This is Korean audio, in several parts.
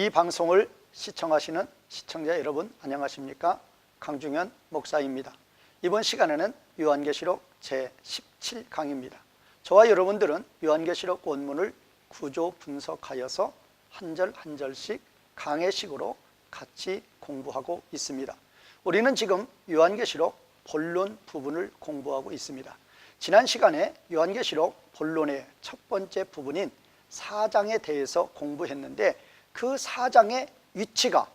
이 방송을 시청하시는 시청자 여러분 안녕하십니까? 강중현 목사입니다. 이번 시간에는 요한계시록 제17강입니다. 저와 여러분들은 요한계시록 원문을 구조 분석하여서 한 절 한 절씩 강해식으로 같이 공부하고 있습니다. 우리는 지금 요한계시록 본론 부분을 공부하고 있습니다. 지난 시간에 요한계시록 본론의 첫 번째 부분인 4장에 대해서 공부했는데 그 4장의 위치가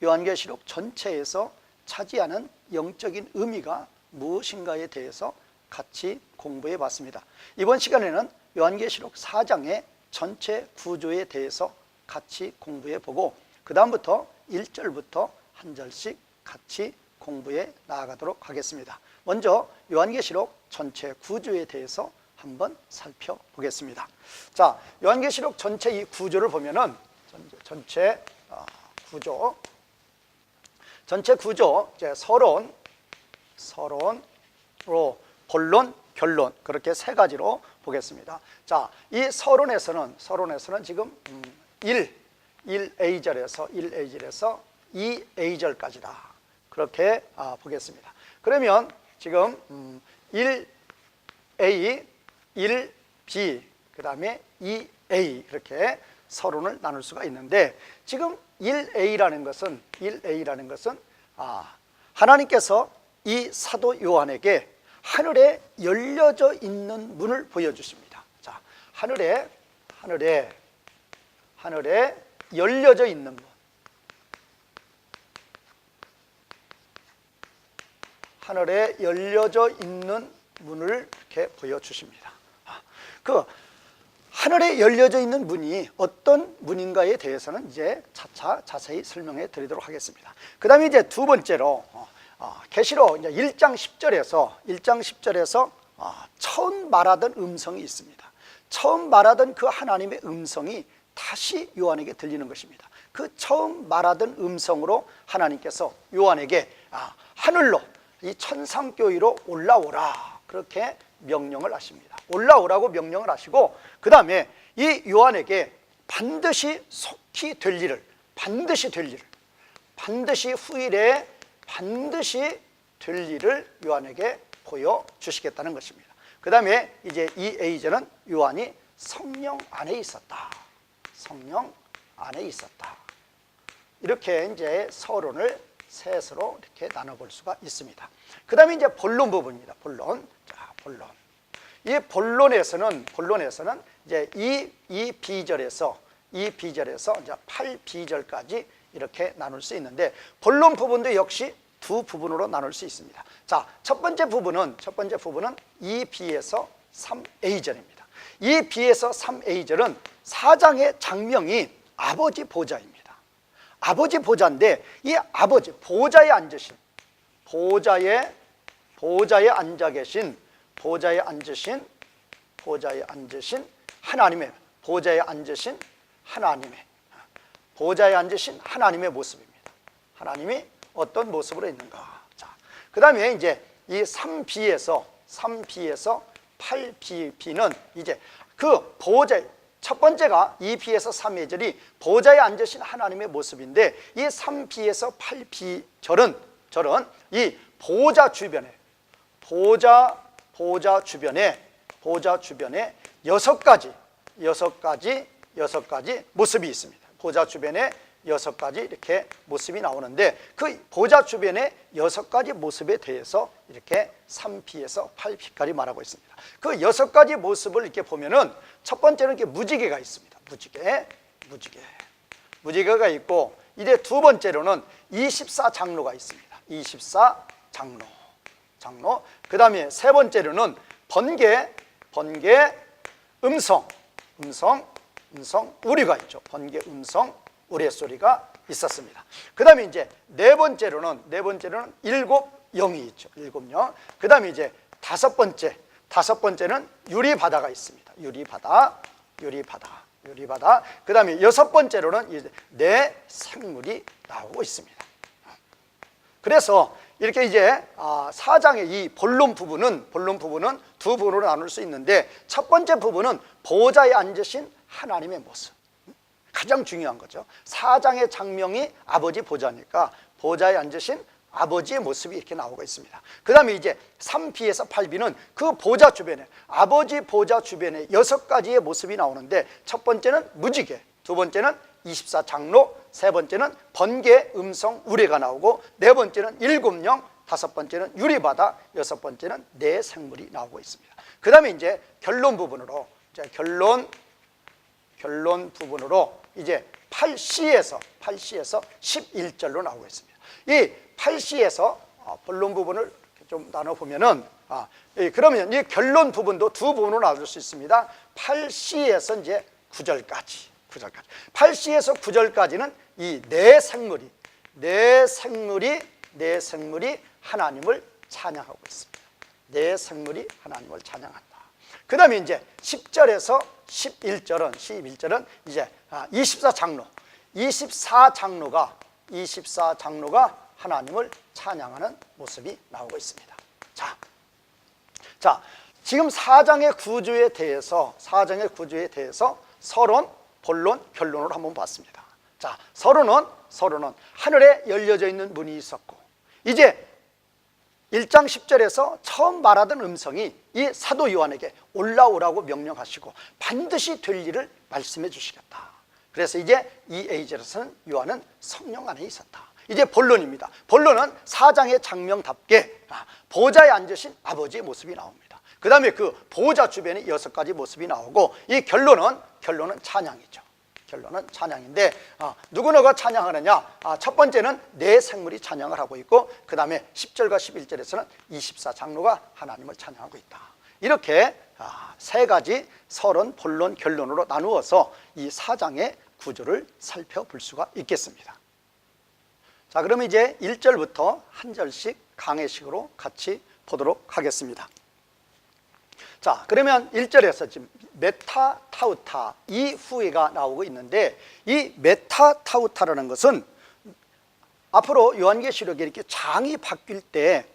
요한계시록 전체에서 차지하는 영적인 의미가 무엇인가에 대해서 같이 공부해 봤습니다. 이번 시간에는 요한계시록 4장의 전체 구조에 대해서 같이 공부해 보고 그 다음부터 1절부터 한 절씩 같이 공부해 나아가도록 하겠습니다. 먼저 요한계시록 전체 구조에 대해서 한번 살펴보겠습니다. 자, 요한계시록 전체 이 구조를 보면은 전체 구조 이제 서론, 본론, 결론 그렇게 세 가지로 보겠습니다. 자, 이 서론에서는 지금 1A절에서 2A절까지다 그렇게 보겠습니다. 그러면 지금 1A, 1B, 그 다음에 2A 이렇게 서론을 나눌 수가 있는데 지금 1A라는 것은 하나님께서 이 사도 요한에게 하늘에 열려져 있는 문을 보여주십니다. 자, 하늘에 열려져 있는 문. 하늘에 열려져 있는 문을 이렇게 보여주십니다. 그 하늘에 열려져 있는 문이 어떤 문인가에 대해서는 이제 차차 자세히 설명해 드리도록 하겠습니다. 그 다음에 이제 두 번째로 계시록 1장 10절에서 처음 말하던 음성이 있습니다. 처음 말하던 그 하나님의 음성이 다시 요한에게 들리는 것입니다. 그 처음 말하던 음성으로 하나님께서 요한에게 하늘로 이 천상교회로 올라오라 그렇게 명령을 하십니다. 올라오라고 명령을 하시고 그 다음에 이 요한에게 반드시 속히 될 일을 반드시 후일에 반드시 될 일을 요한에게 보여주시겠다는 것입니다. 그 다음에 이제 이 A절은 요한이 성령 안에 있었다. 이렇게 이제 서론을 셋으로 이렇게 나눠볼 수가 있습니다. 그 다음에 이제 본론 부분입니다. 본론. 이 본론에서는 이제 이 B절에서 이제 8B절까지 이렇게 나눌 수 있는데 본론 부분도 역시 두 부분으로 나눌 수 있습니다. 자, 첫 번째 부분은 2B에서 3A절입니다. 2B에서 3A절은 4장의 장명이 아버지 보좌입니다. 아버지 보좌인데 이 아버지 보좌에 앉으신 하나님의 모습입니다. 하나님이 어떤 모습으로 있는가? 자, 그 다음에 이제 이 3B에서 8B는 이제 그 보좌, 첫 번째가 2B에서 3A절이 보좌에 앉으신 하나님의 모습인데 이 3B에서 8B절은 이 보좌 주변에 여섯 가지 모습이 있습니다. 보좌 주변에 6가지 이렇게 모습이 나오는데 그 보좌 주변의 6가지 모습에 대해서 이렇게 3B에서 8B까지 말하고 있습니다. 그 6가지 모습을 이렇게 보면은 첫 번째는 이렇게 무지개가 있습니다. 무지개가 있고 이제 두 번째로는 24장로가 있습니다. 24장로. 그 다음에 세 번째로는 번개, 음성, 우리가 있죠. 번개, 음성, 우레소리가 있었습니다. 그 다음에 이제 네 번째로는 일곱 영이 있죠. 일곱 영. 그 다음에 이제 다섯 번째는 유리바다가 있습니다. 유리바다. 그 다음에 여섯 번째로는 이제 네 생물이 나오고 있습니다. 그래서 이렇게 이제 4장의 이 본론 부분은 두 부분으로 나눌 수 있는데 첫 번째 부분은 보좌에 앉으신 하나님의 모습. 가장 중요한 거죠. 사장의 장명이 아버지 보좌니까 보좌에 앉으신 아버지의 모습이 이렇게 나오고 있습니다. 그 다음에 이제 3B에서 8B는 그 보좌 주변에, 아버지 보좌 주변에 6가지의 모습이 나오는데, 첫 번째는 무지개, 두 번째는 24장로, 세 번째는 번개, 음성, 우레가 나오고, 네 번째는 7영, 다섯 번째는 유리바다, 여섯 번째는 네 생물이 나오고 있습니다. 그 다음에 이제 결론 부분으로, 결론 부분으로 이제 8C에서 11절로 나오고 있습니다. 이 8C에서 본론 부분을 좀 나눠보면은, 그러면 이 결론 부분도 두 부분으로 나눌 수 있습니다. 8C에서 이제 9절까지. 8C에서 9절까지는 이 네 생물이 하나님을 찬양하고 있습니다. 네 생물이 하나님을 찬양한다. 그 다음에 이제 10절에서 11절은 이제 24장로가 하나님을 찬양하는 모습이 나오고 있습니다. 자, 지금 사장의 구조에 대해서 서론, 본론, 결론으로 한번 봤습니다. 자, 서론은 하늘에 열려져 있는 문이 있었고, 이제 1장 10절에서 처음 말하던 음성이 이 사도 요한에게 올라오라고 명령하시고 반드시 될 일을 말씀해 주시겠다. 그래서 이제 이 에이절에서는 요한은 성령 안에 있었다. 이제 본론입니다. 본론은 사장의 장명답게 보좌에 앉으신 아버지의 모습이 나옵니다. 그 다음에 그 보좌 주변에 6가지 모습이 나오고, 이 결론은 찬양이죠. 결론은 찬양인데, 누구누가 찬양하느냐? 첫 번째는 네 생물이 찬양을 하고 있고, 그 다음에 10절과 11절에서는 24장로가 하나님을 찬양하고 있다. 이렇게 세 가지 서론, 본론, 결론으로 나누어서 이 사장의 구조를 살펴볼 수가 있겠습니다. 자, 그러면 이제 1절부터 한 절씩 강해식으로 같이 보도록 하겠습니다. 자, 그러면 1절에서 지금 메타타우타, 이 후에가 나오고 있는데, 이 메타타우타라는 것은 앞으로 요한계시록에 이렇게 장이 바뀔 때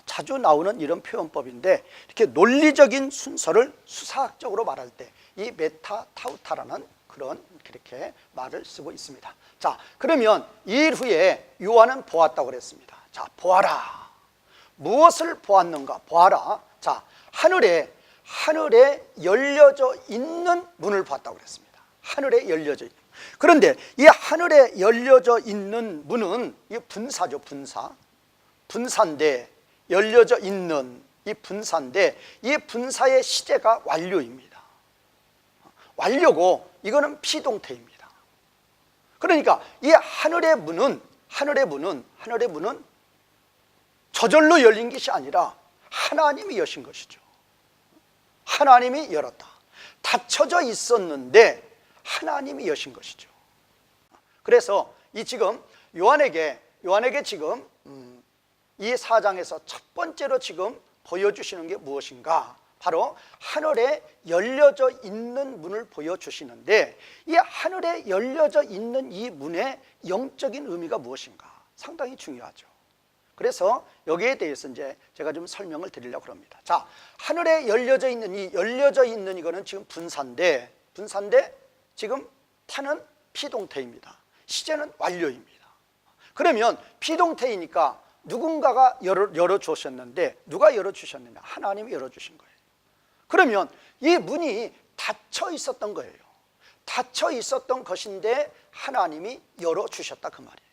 자주 나오는 이런 표현법인데, 이렇게 논리적인 순서를 수사학적으로 말할 때 이 메타타우타라는 그런 그렇게 말을 쓰고 있습니다. 자, 그러면 이 후에 요한은 보았다고 그랬습니다. 자, 보아라. 무엇을 보았는가? 보아라. 자, 하늘에 열려져 있는 문을 봤다고 그랬습니다. 하늘에 열려져 있는. 그런데 이 하늘에 열려져 있는 문은 이 분사죠. 분사인데, 열려져 있는 이 분사인데, 이 분사의 시제가 완료입니다. 완료고 이거는 피동태입니다. 그러니까 이 하늘의 문은 저절로 열린 것이 아니라 하나님이 여신 것이죠. 하나님이 열었다. 닫혀져 있었는데 하나님이 여신 것이죠. 그래서 이 지금 요한에게 지금 이 4장에서 첫 번째로 지금 보여주시는 게 무엇인가? 바로 하늘에 열려져 있는 문을 보여주시는데, 이 하늘에 열려져 있는 이 문의 영적인 의미가 무엇인가? 상당히 중요하죠. 그래서 여기에 대해서 이제 제가 좀 설명을 드리려고 합니다. 자, 하늘에 열려져 있는 이거는 지금 분사인데 지금 타는 피동태입니다. 시제는 완료입니다. 그러면 피동태이니까 누군가가 열어주셨는데, 누가 열어주셨느냐? 하나님이 열어주신 거예요. 그러면 이 문이 닫혀 있었던 거예요. 닫혀 있었던 것인데 하나님이 열어주셨다, 그 말이에요.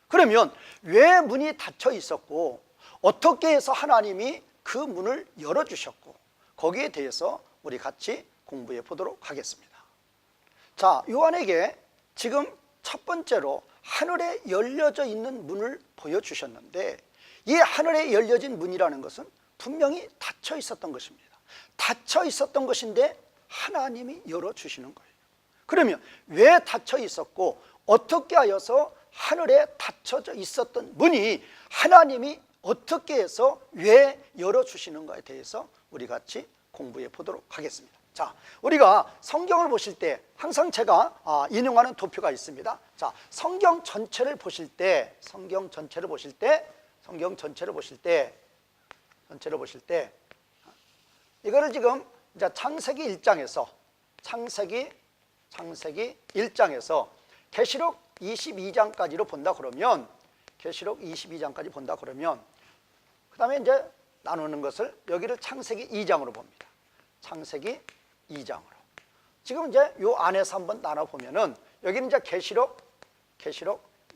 그러면 왜 문이 닫혀 있었고, 어떻게 해서 하나님이 그 문을 열어주셨고, 거기에 대해서 우리 같이 공부해 보도록 하겠습니다. 자, 요한에게 지금 첫 번째로 하늘에 열려져 있는 문을 보여주셨는데, 이 하늘에 열려진 문이라는 것은 분명히 닫혀 있었던 것입니다. 닫혀 있었던 것인데 하나님이 열어주시는 거예요. 그러면 왜 닫혀 있었고, 어떻게 하여서 하늘에 닫혀져 있었던 문이 하나님이 어떻게 해서 왜 열어주시는가에 대해서 우리 같이 공부해 보도록 하겠습니다. 자, 우리가 성경을 보실 때 항상 제가 인용하는 도표가 있습니다. 자, 성경 전체를 보실 때 이거를 지금 이제 창세기 1장에서 창세기 창세기 1장에서 계시록 22장까지로 본다 그러면, 계시록 22장까지 본다 그러면, 그 다음에 이제 나누는 것을 여기를 창세기 2장으로 봅니다. 창세기 2장으로. 지금 이제 요 안에서 한번 나눠보면은 여기는 이제 계시록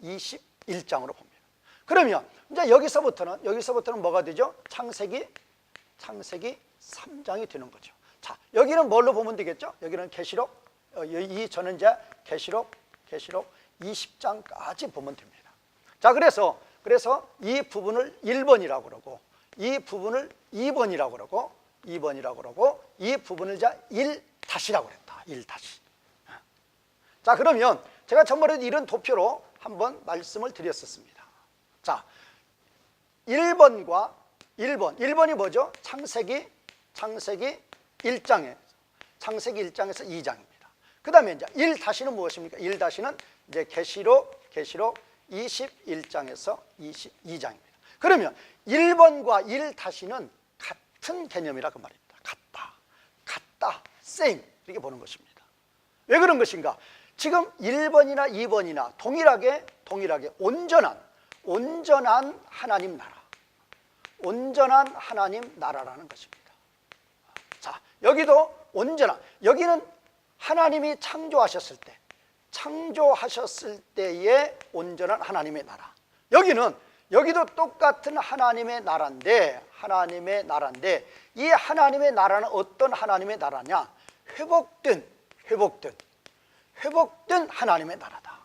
21장으로 봅니다. 그러면 이제 여기서부터는 뭐가 되죠? 창세기 3장이 되는 거죠. 자, 여기는 뭘로 보면 되겠죠? 여기는 계시록, 저는 이제 계시록 20장까지 보면 됩니다. 자, 그래서 이 부분을 1번이라고 그러고, 이 부분을 2번이라고 그러고, 이 부분을 이제 1-이라고 그랬다. 1-. 자, 그러면 제가 전번에도 이런 도표로 한번 말씀을 드렸었습니다. 자, 1번이 뭐죠? 창세기 1장에서 2장입니다. 그 다음에 이제 1-는 무엇입니까? 1-는 이제 계시록 21장에서 22장입니다. 그러면 1번과 1-는 같은 개념이라 그 말입니다. 같다, same 이렇게 보는 것입니다. 왜 그런 것인가? 지금 1번이나 2번이나 동일하게 온전한 하나님 나라, 온전한 하나님 나라라는 것입니다. 자, 여기도 여기는 하나님이 창조하셨을 때의 온전한 하나님의 나라. 여기도 똑같은 하나님의 나라인데 이 하나님의 나라는 어떤 하나님의 나라냐? 회복된 하나님의 나라다.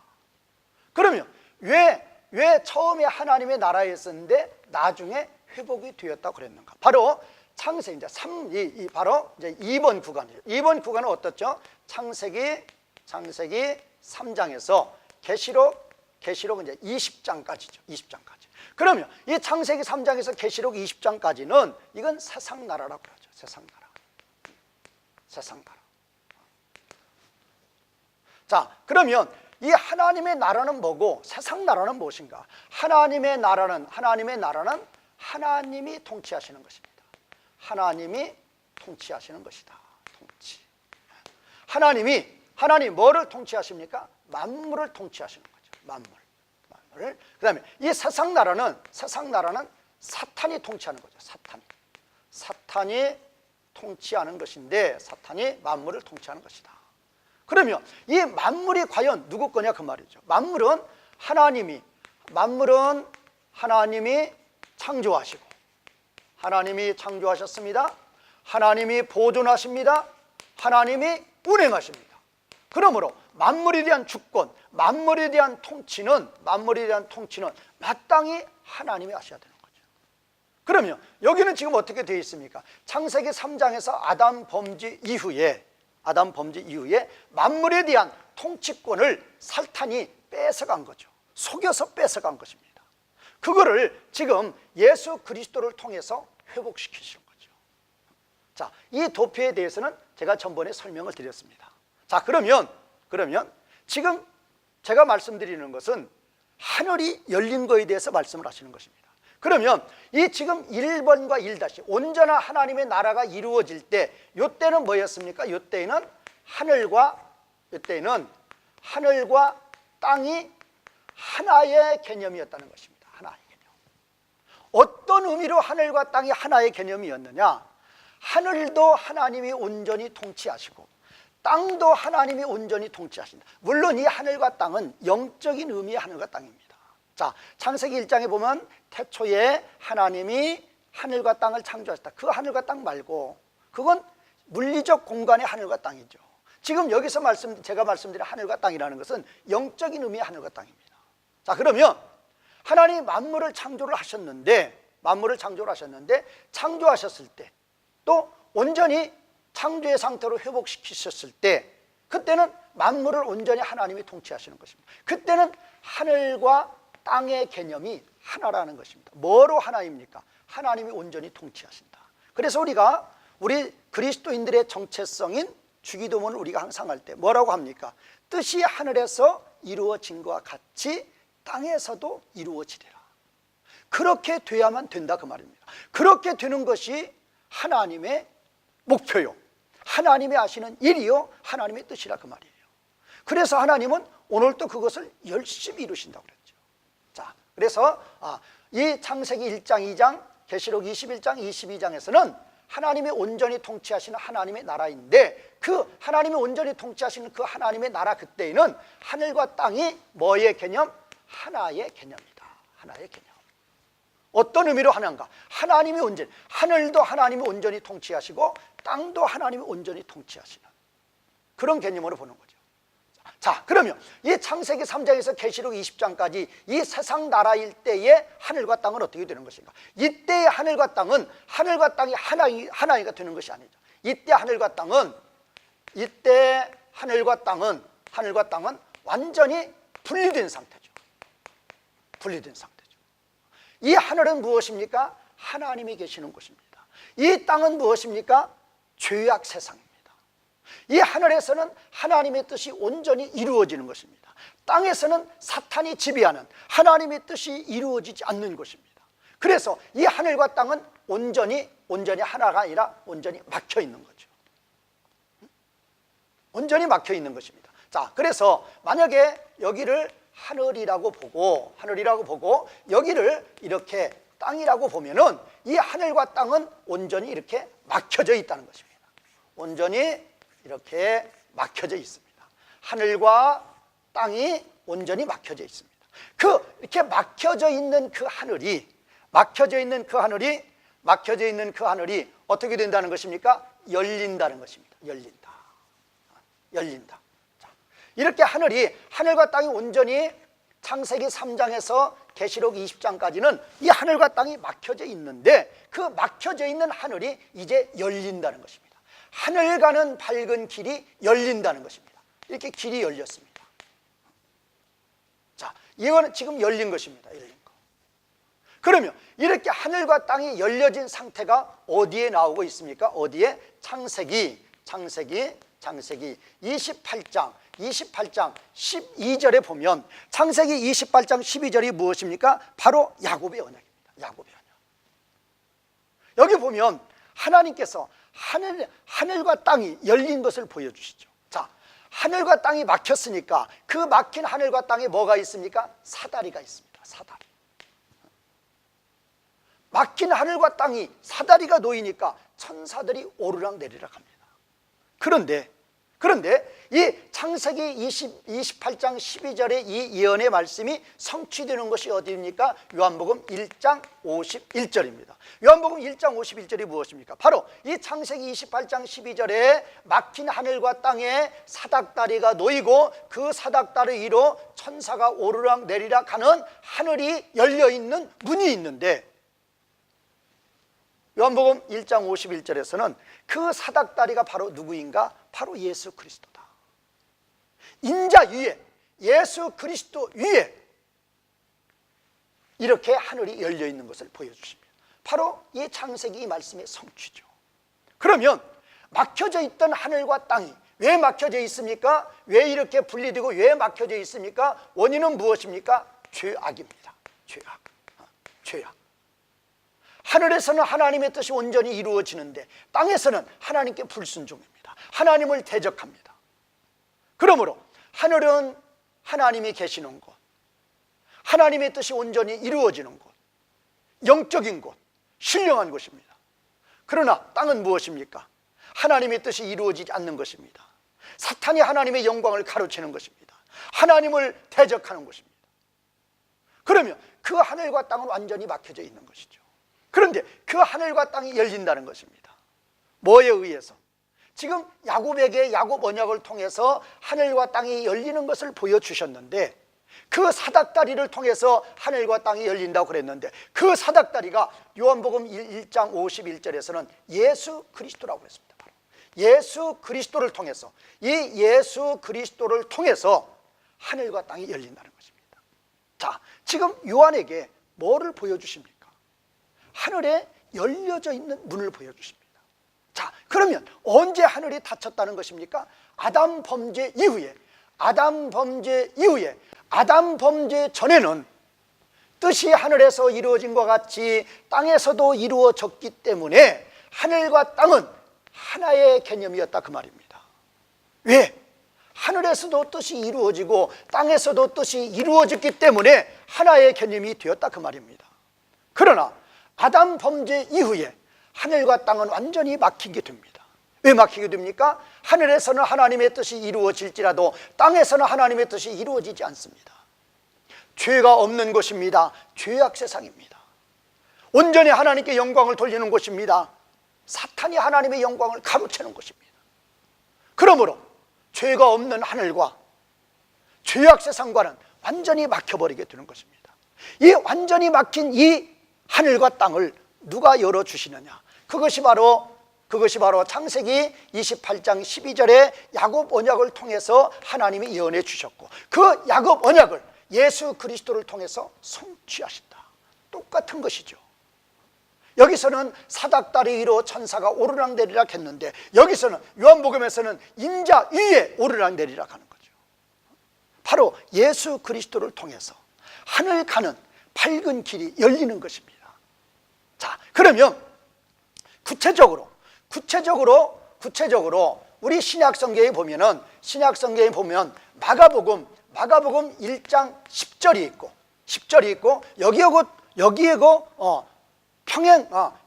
그러면 왜 처음에 하나님의 나라였었는데 나중에 회복이 되었다고 그랬는가? 바로 창세기 이제 바로 이제 2번 구간이에요. 2번 구간은 어떻죠? 창세기 3장에서 계시록 이제 20장까지죠. 20장까지. 그러면 이 창세기 3장에서 계시록 20장까지는 이건 세상 나라라고 그러죠. 세상 나라. 자, 그러면 이 하나님의 나라는 뭐고 세상 나라는 무엇인가? 하나님의 나라는 하나님이 통치하시는 것입니다. 하나님이 통치하시는 것이다. 하나님 뭐를 통치하십니까? 만물을 통치하시는 거죠. 만물. 그다음에 이 세상 나라는 사탄이 통치하는 거죠. 사탄이 통치하는 것인데 사탄이 만물을 통치하는 것이다. 그러면 이 만물이 과연 누구 거냐 그 말이죠. 만물은 하나님이 창조하시고, 하나님이 창조하셨습니다. 하나님이 보존하십니다. 하나님이 운행하십니다. 그러므로 만물에 대한 주권, 만물에 대한 통치는 마땅히 하나님이 하셔야 되는 거죠. 그러면 여기는 지금 어떻게 되어 있습니까? 창세기 3장에서 아담 범죄 이후에 만물에 대한 통치권을 사탄이 뺏어간 거죠. 속여서 뺏어간 것입니다. 그거를 지금 예수 그리스도를 통해서 회복시키시는 거죠. 자, 이 도표에 대해서는 제가 전번에 설명을 드렸습니다. 자, 그러면 지금 제가 말씀드리는 것은 하늘이 열린 거에 대해서 말씀을 하시는 것입니다. 그러면 이 지금 1번과 1- 온전한 하나님의 나라가 이루어질 때, 이때는 뭐였습니까? 이때는 하늘과 땅이 하나의 개념이었다는 것입니다. 하나의 개념. 어떤 의미로 하늘과 땅이 하나의 개념이었느냐? 하늘도 하나님이 온전히 통치하시고 땅도 하나님이 온전히 통치하신다. 물론 이 하늘과 땅은 영적인 의미의 하늘과 땅입니다. 자, 창세기 1장에 보면 태초에 하나님이 하늘과 땅을 창조하셨다. 그 하늘과 땅 말고 그건 물리적 공간의 하늘과 땅이죠. 지금 여기서 제가 말씀드린 하늘과 땅이라는 것은 영적인 의미의 하늘과 땅입니다. 자, 그러면 하나님이 만물을 창조를 하셨는데 창조하셨을 때 또 온전히 창조의 상태로 회복시키셨을 때, 그때는 만물을 온전히 하나님이 통치하시는 것입니다. 그때는 하늘과 땅의 개념이 하나라는 것입니다. 뭐로 하나입니까? 하나님이 온전히 통치하신다. 그래서 우리 그리스도인들의 정체성인 주기도문을 우리가 항상 할 때 뭐라고 합니까? 뜻이 하늘에서 이루어진 것과 같이 땅에서도 이루어지리라. 그렇게 돼야만 된다 그 말입니다. 그렇게 되는 것이 하나님의 목표요, 하나님이 하시는 일이요, 하나님의 뜻이라 그 말이에요. 그래서 하나님은 오늘도 그것을 열심히 이루신다고 그랬죠. 자, 그래서 이 창세기 1장, 2장, 계시록 21장, 22장에서는 하나님이 온전히 통치하시는 하나님의 나라인데, 그 하나님이 온전히 통치하시는 그 하나님의 나라, 그때에는 하늘과 땅이 뭐의 개념? 하나의 개념이다. 하나의 개념. 어떤 의미로 하나인가? 하나님이 온전히, 하늘도 하나님이 온전히 통치하시고 땅도 하나님이 온전히 통치하시는 그런 개념으로 보는 거죠. 자, 그러면 이 창세기 3장에서 계시록 20장까지 이 세상 나라일 때의 하늘과 땅은 어떻게 되는 것인가? 이때의 하늘과 땅은, 하늘과 땅이 하나가 되는 것이 아니죠. 이때 하늘과 땅은 완전히 분리된 상태죠. 분리된 상태죠. 이 하늘은 무엇입니까? 하나님이 계시는 곳입니다. 이 땅은 무엇입니까? 죄악 세상입니다. 이 하늘에서는 하나님의 뜻이 온전히 이루어지는 것입니다. 땅에서는 사탄이 지배하는 하나님의 뜻이 이루어지지 않는 것입니다. 그래서 이 하늘과 땅은 온전히 하나가 아니라 온전히 막혀 있는 거죠. 온전히 막혀 있는 것입니다. 자, 그래서 만약에 여기를 하늘이라고 보고 여기를 이렇게 땅이라고 보면은 이 하늘과 땅은 온전히 이렇게 막혀져 있다는 것입니다. 온전히 이렇게 막혀져 있습니다. 하늘과 땅이 온전히 막혀져 있습니다. 이렇게 막혀져 있는 그 하늘이 어떻게 된다는 것입니까? 열린다는 것입니다. 열린다. 자, 이렇게 하늘과 땅이 온전히 창세기 3장에서 계시록 20장까지는 이 하늘과 땅이 막혀져 있는데, 그 막혀져 있는 하늘이 이제 열린다는 것입니다. 하늘 가는 밝은 길이 열린다는 것입니다. 이렇게 길이 열렸습니다. 자, 이거는 지금 열린 것입니다. 열린 거. 그러면 이렇게 하늘과 땅이 열려진 상태가 어디에 나오고 있습니까? 어디에? 창세기 28장 12절에 보면, 창세기 28장 12절이 무엇입니까? 바로 야곱의 언약입니다. 야곱의 언약. 여기 보면 하나님께서 하늘과 땅이 열린 것을 보여주시죠. 자, 하늘과 땅이 막혔으니까 그 막힌 하늘과 땅에 뭐가 있습니까? 사다리가 있습니다. 사다리. 막힌 하늘과 땅이 사다리가 놓이니까 천사들이 오르락 내리락 합니다. 그런데 이 창세기 28장 12절의 이 예언의 말씀이 성취되는 것이 어디입니까? 요한복음 1장 51절입니다. 요한복음 1장 51절이 무엇입니까? 바로 이 창세기 28장 12절에 막힌 하늘과 땅에 사닥다리가 놓이고 그 사닥다리 위로 천사가 오르락 내리락 하는 하늘이 열려있는 문이 있는데, 요한복음 1장 51절에서는 그 사닥다리가 바로 누구인가? 바로 예수 그리스도다. 인자 위에, 예수 그리스도 위에 이렇게 하늘이 열려 있는 것을 보여주십니다. 바로 이 창세기 이 말씀의 성취죠. 그러면 막혀져 있던 하늘과 땅이 왜 막혀져 있습니까? 왜 이렇게 분리되고 왜 막혀져 있습니까? 원인은 무엇입니까? 죄악입니다. 죄악. 하늘에서는 하나님의 뜻이 온전히 이루어지는데 땅에서는 하나님께 불순종입니다. 하나님을 대적합니다. 그러므로 하늘은 하나님이 계시는 곳, 하나님의 뜻이 온전히 이루어지는 곳, 영적인 곳, 신령한 곳입니다. 그러나 땅은 무엇입니까? 하나님의 뜻이 이루어지지 않는 것입니다. 사탄이 하나님의 영광을 가로채는 것입니다. 하나님을 대적하는 것입니다. 그러면 그 하늘과 땅은 완전히 막혀져 있는 것이죠. 그런데 그 하늘과 땅이 열린다는 것입니다. 뭐에 의해서? 지금 야곱에게 야곱 언약을 통해서 하늘과 땅이 열리는 것을 보여주셨는데, 그 사닥다리를 통해서 하늘과 땅이 열린다고 그랬는데, 그 사닥다리가 요한복음 1장 51절에서는 예수 그리스도라고 그랬습니다. 예수 그리스도를 통해서, 이 예수 그리스도를 통해서 하늘과 땅이 열린다는 것입니다. 자, 지금 요한에게 뭐를 보여주십니까? 하늘에 열려져 있는 문을 보여주십니다. 자, 그러면 언제 하늘이 닫혔다는 것입니까? 아담 범죄 이후에, 아담 범죄 전에는 뜻이 하늘에서 이루어진 것 같이 땅에서도 이루어졌기 때문에 하늘과 땅은 하나의 개념이었다, 그 말입니다. 왜? 하늘에서도 뜻이 이루어지고 땅에서도 뜻이 이루어졌기 때문에 하나의 개념이 되었다 그 말입니다. 그러나 아담 범죄 이후에 하늘과 땅은 완전히 막히게 됩니다. 왜 막히게 됩니까? 하늘에서는 하나님의 뜻이 이루어질지라도 땅에서는 하나님의 뜻이 이루어지지 않습니다. 죄가 없는 곳입니다. 죄악 세상입니다. 온전히 하나님께 영광을 돌리는 곳입니다. 사탄이 하나님의 영광을 가로채는 곳입니다. 그러므로 죄가 없는 하늘과 죄악 세상과는 완전히 막혀버리게 되는 것입니다. 이 완전히 막힌 이 하늘과 땅을 누가 열어주시느냐? 그것이 바로 창세기 28장 12절에 야곱 언약을 통해서 하나님이 예언해 주셨고, 그 야곱 언약을 예수 그리스도를 통해서 성취하신다. 똑같은 것이죠. 여기서는 사닥다리 위로 천사가 오르락내리락 했는데, 여기서는 요한복음에서는 인자 위에 오르락내리락 하는 거죠. 바로 예수 그리스도를 통해서 하늘 가는 밝은 길이 열리는 것입니다. 자, 그러면 구체적으로 우리 신약성경에 보면 마가복음 1장 10절이 있고 여기에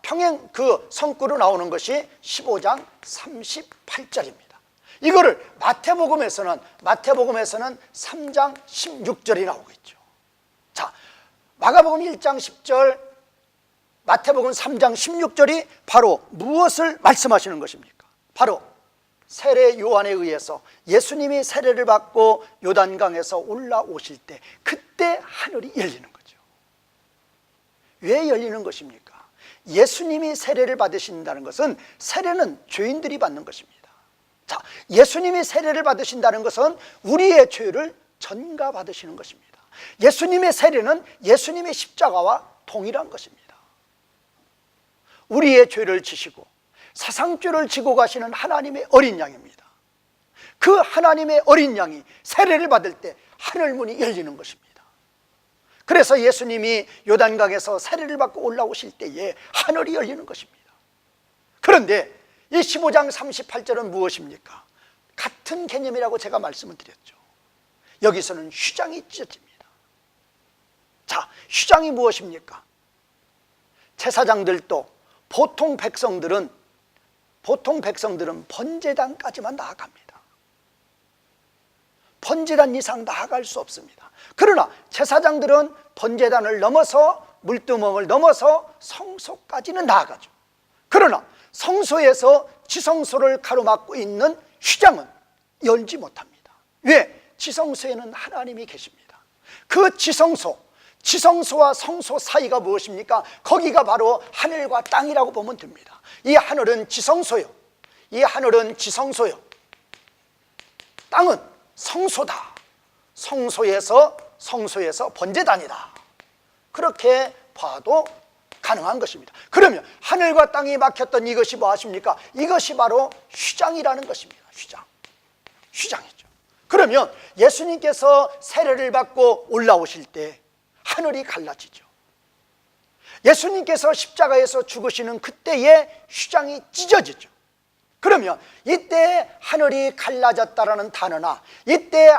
평행 그 성구로 나오는 것이 15장 38절입니다. 이거를 마태복음에서는 3장 16절이 나오고 있죠. 자, 마가복음 1장 10절, 마태복음 3장 16절이 바로 무엇을 말씀하시는 것입니까? 바로 세례 요한에 의해서 예수님이 세례를 받고 요단강에서 올라오실 때, 그때 하늘이 열리는 거죠. 왜 열리는 것입니까? 예수님이 세례를 받으신다는 것은, 세례는 죄인들이 받는 것입니다. 자, 예수님이 세례를 받으신다는 것은 우리의 죄를 전가받으시는 것입니다. 예수님의 세례는 예수님의 십자가와 동일한 것입니다. 우리의 죄를 지시고 사상죄를 지고 가시는 하나님의 어린 양입니다. 그 하나님의 어린 양이 세례를 받을 때 하늘문이 열리는 것입니다. 그래서 예수님이 요단강에서 세례를 받고 올라오실 때에 하늘이 열리는 것입니다. 그런데 이 15장 38절은 무엇입니까? 같은 개념이라고 제가 말씀을 드렸죠. 여기서는 휘장이 찢어집니다. 자, 휘장이 무엇입니까? 제사장들도 보통 백성들은 번제단까지만 나아갑니다. 번제단 이상 나아갈 수 없습니다. 그러나 제사장들은 번제단을 넘어서, 물두멍을 넘어서 성소까지는 나아가죠. 그러나 성소에서 지성소를 가로막고 있는 휘장은 열지 못합니다. 왜? 지성소에는 하나님이 계십니다. 그 지성소와 성소 사이가 무엇입니까? 거기가 바로 하늘과 땅이라고 보면 됩니다. 이 하늘은 지성소요, 땅은 성소다. 성소에서 번제단이다. 그렇게 봐도 가능한 것입니다. 그러면 하늘과 땅이 막혔던 이것이 무엇입니까? 이것이 바로 휘장이라는 것입니다. 휘장이죠. 그러면 예수님께서 세례를 받고 올라오실 때 하늘이 갈라지죠. 예수님께서 십자가에서 죽으시는 그때에 휘장이 찢어지죠. 그러면 이때 하늘이 갈라졌다라는 단어나, 이때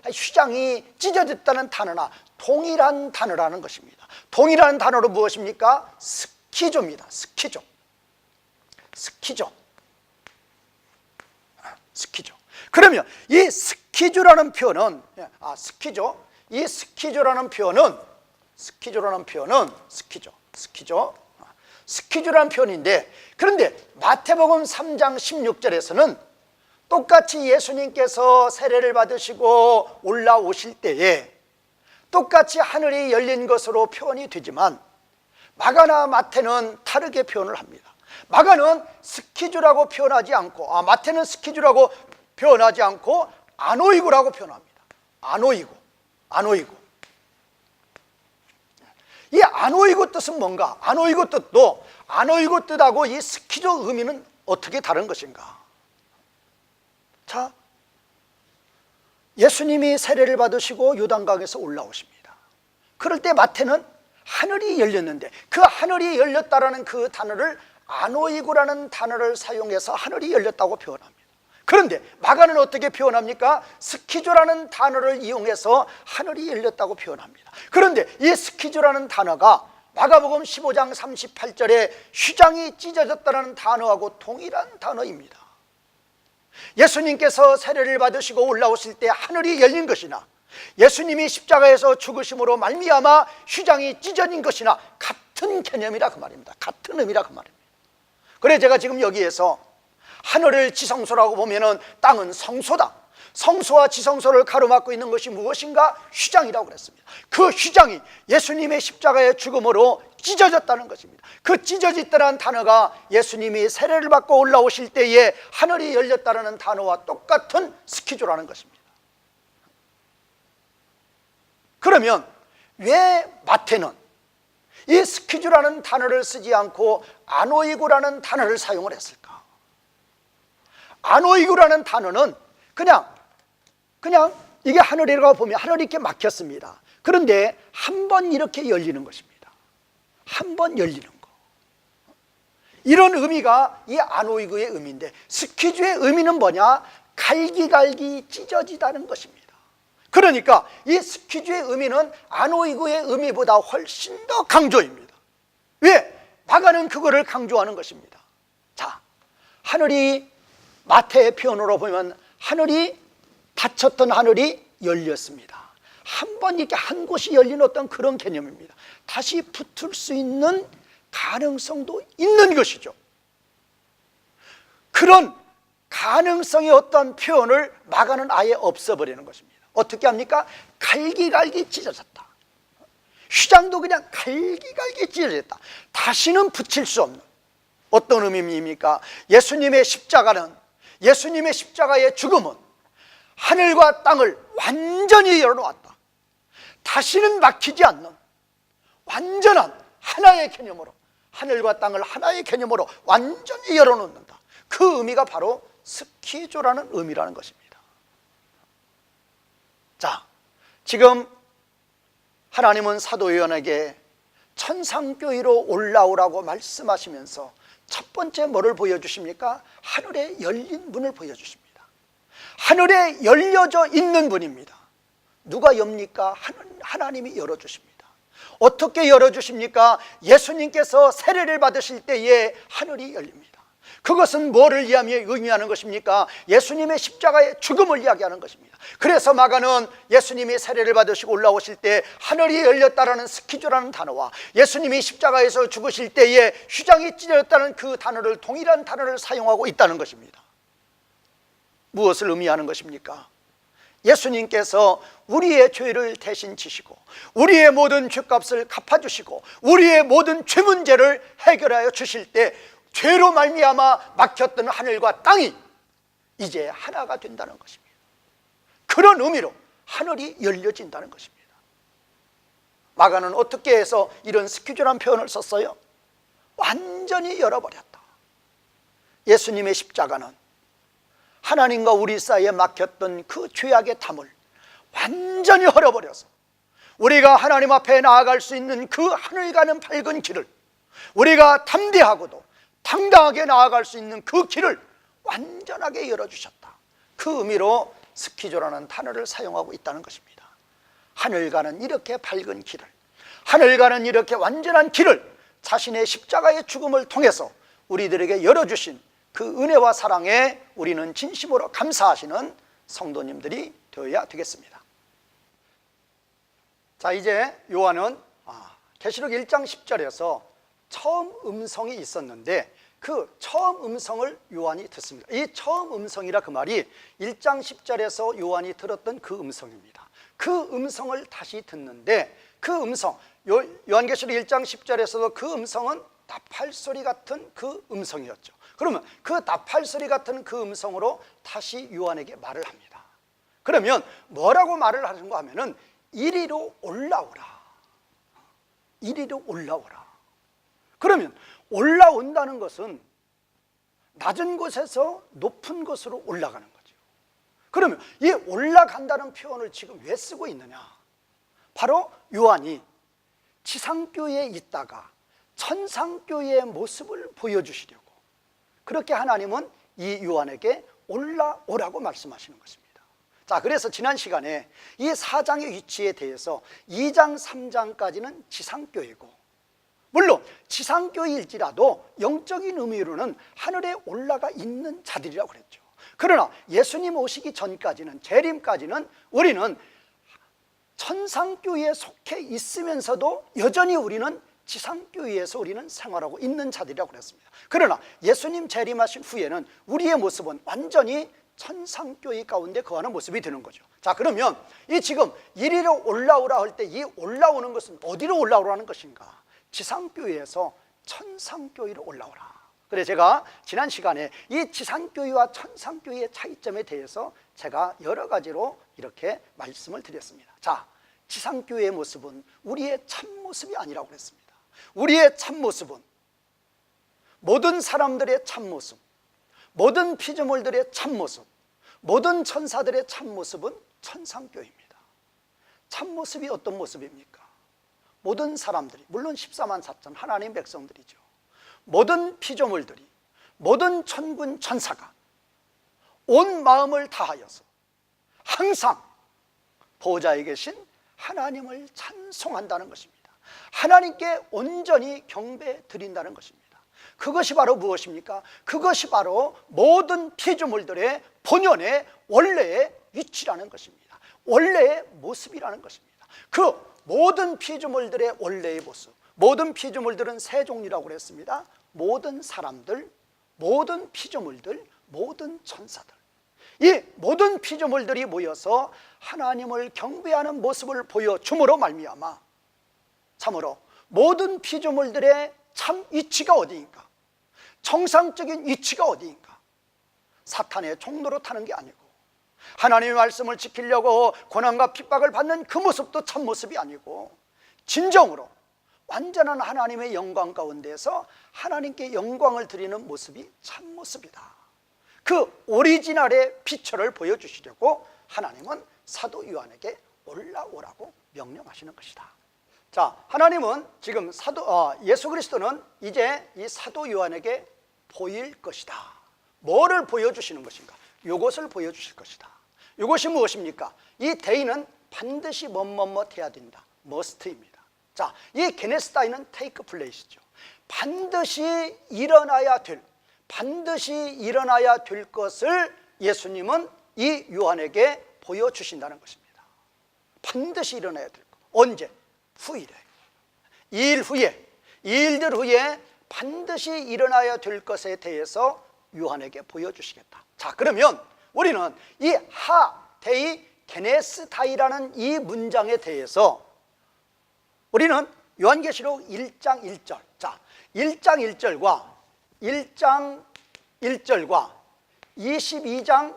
휘장이 찢어졌다는 단어나 동일한 단어라는 것입니다. 동일한 단어로 무엇입니까? 스키조입니다. 스키조. 그러면 이 스키조라는 표현은, 스키조라는 표현인데, 그런데 마태복음 3장 16절에서는 똑같이 예수님께서 세례를 받으시고 올라오실 때에 똑같이 하늘이 열린 것으로 표현이 되지만, 마가나 마태는 다르게 표현을 합니다. 마가는 스키주라고 표현하지 않고, 마태는 스키주라고 표현하지 않고 아노이고라고 표현합니다. 아노이고. 이 아노이고 뜻은 뭔가? 아노이고 뜻하고 이 스키조 의미는 어떻게 다른 것인가? 자, 예수님이 세례를 받으시고 요단강에서 올라오십니다. 그럴 때 마태는 하늘이 열렸는데, 그 하늘이 열렸다라는 그 단어를 아노이고라는 단어를 사용해서 하늘이 열렸다고 표현합니다. 그런데 마가는 어떻게 표현합니까? 스키조라는 단어를 이용해서 하늘이 열렸다고 표현합니다. 그런데 이 스키조라는 단어가 마가복음 15장 38절에 휘장이 찢어졌다는 단어하고 동일한 단어입니다. 예수님께서 세례를 받으시고 올라오실 때 하늘이 열린 것이나 예수님이 십자가에서 죽으심으로 말미암아 휘장이 찢어진 것이나 같은 개념이라 그 말입니다. 같은 의미라 그 말입니다. 그래 제가 지금 여기에서 하늘을 지성소라고 보면은 땅은 성소다. 성소와 지성소를 가로막고 있는 것이 무엇인가? 휘장이라고 그랬습니다. 그 휘장이 예수님의 십자가의 죽음으로 찢어졌다는 것입니다. 그 찢어졌다는 단어가 예수님이 세례를 받고 올라오실 때에 하늘이 열렸다는 단어와 똑같은 스키조라는 것입니다. 그러면 왜 마태는 이 스키조라는 단어를 쓰지 않고 아노이고라는 단어를 사용을 했을까? 아노이고라는 단어는 그냥 이게 하늘이라고 보면 하늘이 이렇게 막혔습니다. 그런데 한 번 이렇게 열리는 것입니다. 한 번 열리는 거. 이런 의미가 이 아노이고의 의미인데, 스키주의 의미는 뭐냐? 갈기갈기 찢어지다는 것입니다. 그러니까 이 스키주의 의미는 아노이고의 의미보다 훨씬 더 강조입니다. 왜? 마가는 그거를 강조하는 것입니다. 자, 하늘이 마태의 표현으로 보면 하늘이 닫혔던 하늘이 열렸습니다. 한 번 이렇게 한 곳이 열린 어떤 그런 개념입니다. 다시 붙을 수 있는 가능성도 있는 것이죠. 그런 가능성의 어떤 표현을 마가는 아예 없애버리는 것입니다. 어떻게 합니까? 갈기갈기 찢어졌다. 휘장도 그냥 갈기갈기 찢어졌다. 다시는 붙일 수 없는 어떤 의미입니까? 예수님의 십자가는, 예수님의 십자가의 죽음은 하늘과 땅을 완전히 열어놓았다. 다시는 막히지 않는 완전한 하나의 개념으로, 하늘과 땅을 하나의 개념으로 완전히 열어놓는다. 그 의미가 바로 스키조라는 의미라는 것입니다. 자, 지금 하나님은 사도 요한에게 천상교회로 올라오라고 말씀하시면서 첫 번째 뭐를 보여주십니까? 하늘에 열린 문을 보여주십니다. 하늘에 열려져 있는 문입니다. 누가 엽니까? 하나님이 열어주십니다. 어떻게 열어주십니까? 예수님께서 세례를 받으실 때에 하늘이 열립니다. 그것은 뭐를 의미하는 것입니까? 예수님의 십자가의 죽음을 이야기하는 것입니다. 그래서 마가는 예수님이 세례를 받으시고 올라오실 때 하늘이 열렸다라는 스키조라는 단어와 예수님이 십자가에서 죽으실 때에 휘장이 찢어졌다는 그 단어를, 동일한 단어를 사용하고 있다는 것입니다. 무엇을 의미하는 것입니까? 예수님께서 우리의 죄를 대신 지시고 우리의 모든 죄값을 갚아주시고 우리의 모든 죄 문제를 해결하여 주실 때 죄로 말미암아 막혔던 하늘과 땅이 이제 하나가 된다는 것입니다. 그런 의미로 하늘이 열려진다는 것입니다. 마가는 어떻게 해서 이런 스키조란 표현을 썼어요? 완전히 열어버렸다. 예수님의 십자가는 하나님과 우리 사이에 막혔던 그 죄악의 담을 완전히 헐어버려서 우리가 하나님 앞에 나아갈 수 있는 그 하늘 가는 밝은 길을, 우리가 담대하고도 당당하게 나아갈 수 있는 그 길을 완전하게 열어주셨다. 그 의미로 스키조라는 단어를 사용하고 있다는 것입니다. 하늘 가는 이렇게 밝은 길을, 하늘 가는 이렇게 완전한 길을 자신의 십자가의 죽음을 통해서 우리들에게 열어주신 그 은혜와 사랑에 우리는 진심으로 감사하시는 성도님들이 되어야 되겠습니다. 자, 이제 요한은 계시록 1장 10절에서 처음 음성이 있었는데 그 처음 음성을 요한이 듣습니다. 이 처음 음성이라 그 말이 1장 10절에서 요한이 들었던 그 음성입니다. 그 음성을 다시 듣는데 그 음성, 요한계시록 1장 10절에서도 그 음성은 나팔소리 같은 그 음성이었죠. 그러면 그 나팔소리 같은 그 음성으로 다시 요한에게 말을 합니다. 그러면 뭐라고 말을 하는가 하면은 이리로 올라오라. 이리로 올라오라. 그러면 올라온다는 것은 낮은 곳에서 높은 곳으로 올라가는 거죠. 그러면 이 올라간다는 표현을 지금 왜 쓰고 있느냐? 바로 요한이 지상교회에 있다가 천상교회의 모습을 보여주시려고 그렇게 하나님은 이 요한에게 올라오라고 말씀하시는 것입니다. 자, 그래서 지난 시간에 이 사장의 위치에 대해서 2장 3장까지는 지상교회고, 물론 지상교회일지라도 영적인 의미로는 하늘에 올라가 있는 자들이라고 그랬죠. 그러나 예수님 오시기 전까지는, 재림까지는 우리는 천상교회에 속해 있으면서도 여전히 우리는 지상교회에서 우리는 생활하고 있는 자들이라고 그랬습니다. 그러나 예수님 재림하신 후에는 우리의 모습은 완전히 천상교회 가운데 거하는 모습이 되는 거죠. 자, 그러면 이 지금 이리로 올라오라 할 때 이 올라오는 것은 어디로 올라오라는 것인가? 지상교회에서 천상교회로 올라오라. 그래, 제가 지난 시간에 이 지상교회와 천상교회의 차이점에 대해서 제가 여러 가지로 이렇게 말씀을 드렸습니다. 자, 지상교회의 모습은 우리의 참모습이 아니라고 그랬습니다. 우리의 참모습은, 모든 사람들의 참모습, 모든 피조물들의 참모습, 모든 천사들의 참모습은 천상교회입니다. 참모습이 어떤 모습입니까? 모든 사람들이, 물론 14만 4천 하나님 백성들이죠. 모든 피조물들이, 모든 천군 천사가 온 마음을 다하여서 항상 보좌에 계신 하나님을 찬송한다는 것입니다. 하나님께 온전히 경배 드린다는 것입니다. 그것이 바로 무엇입니까? 그것이 바로 모든 피조물들의 본연의 원래의 위치라는 것입니다. 원래의 모습이라는 것입니다. 그 모든 피조물들의 원래의 모습, 모든 피조물들은 세 종류라고 그랬습니다. 모든 사람들, 모든 피조물들, 모든 천사들, 이 모든 피조물들이 모여서 하나님을 경배하는 모습을 보여줌으로 말미암아 참으로 모든 피조물들의 참 위치가 어디인가, 정상적인 위치가 어디인가, 사탄의 종로로 타는 게 아니고 하나님의 말씀을 지키려고 고난과 핍박을 받는 그 모습도 참 모습이 아니고 진정으로 완전한 하나님의 영광 가운데서 하나님께 영광을 드리는 모습이 참 모습이다. 그 오리지널의 피처를 보여주시려고 하나님은 사도 요한에게 올라오라고 명령하시는 것이다. 자, 하나님은 지금 예수 그리스도는 이제 이 사도 요한에게 보일 것이다. 뭐를 보여주시는 것인가? 이것을 보여주실 것이다. 이것이 무엇입니까? 이 대의는 반드시 뭐뭐뭐 해야 된다. must입니다. 자, 이 게네스다이는 take place죠. 반드시 일어나야 될 것을 예수님은 이 요한에게 보여주신다는 것입니다. 반드시 일어나야 될 것. 언제? 후일에, 2일 후에, 2일들 후에 반드시 일어나야 될 것에 대해서 요한에게 보여주시겠다. 자, 그러면 우리는 이 데이 게네스다이라는 이 문장에 대해서 우리는 요한계시록 1장 1절, 자, 1장 1절과 22장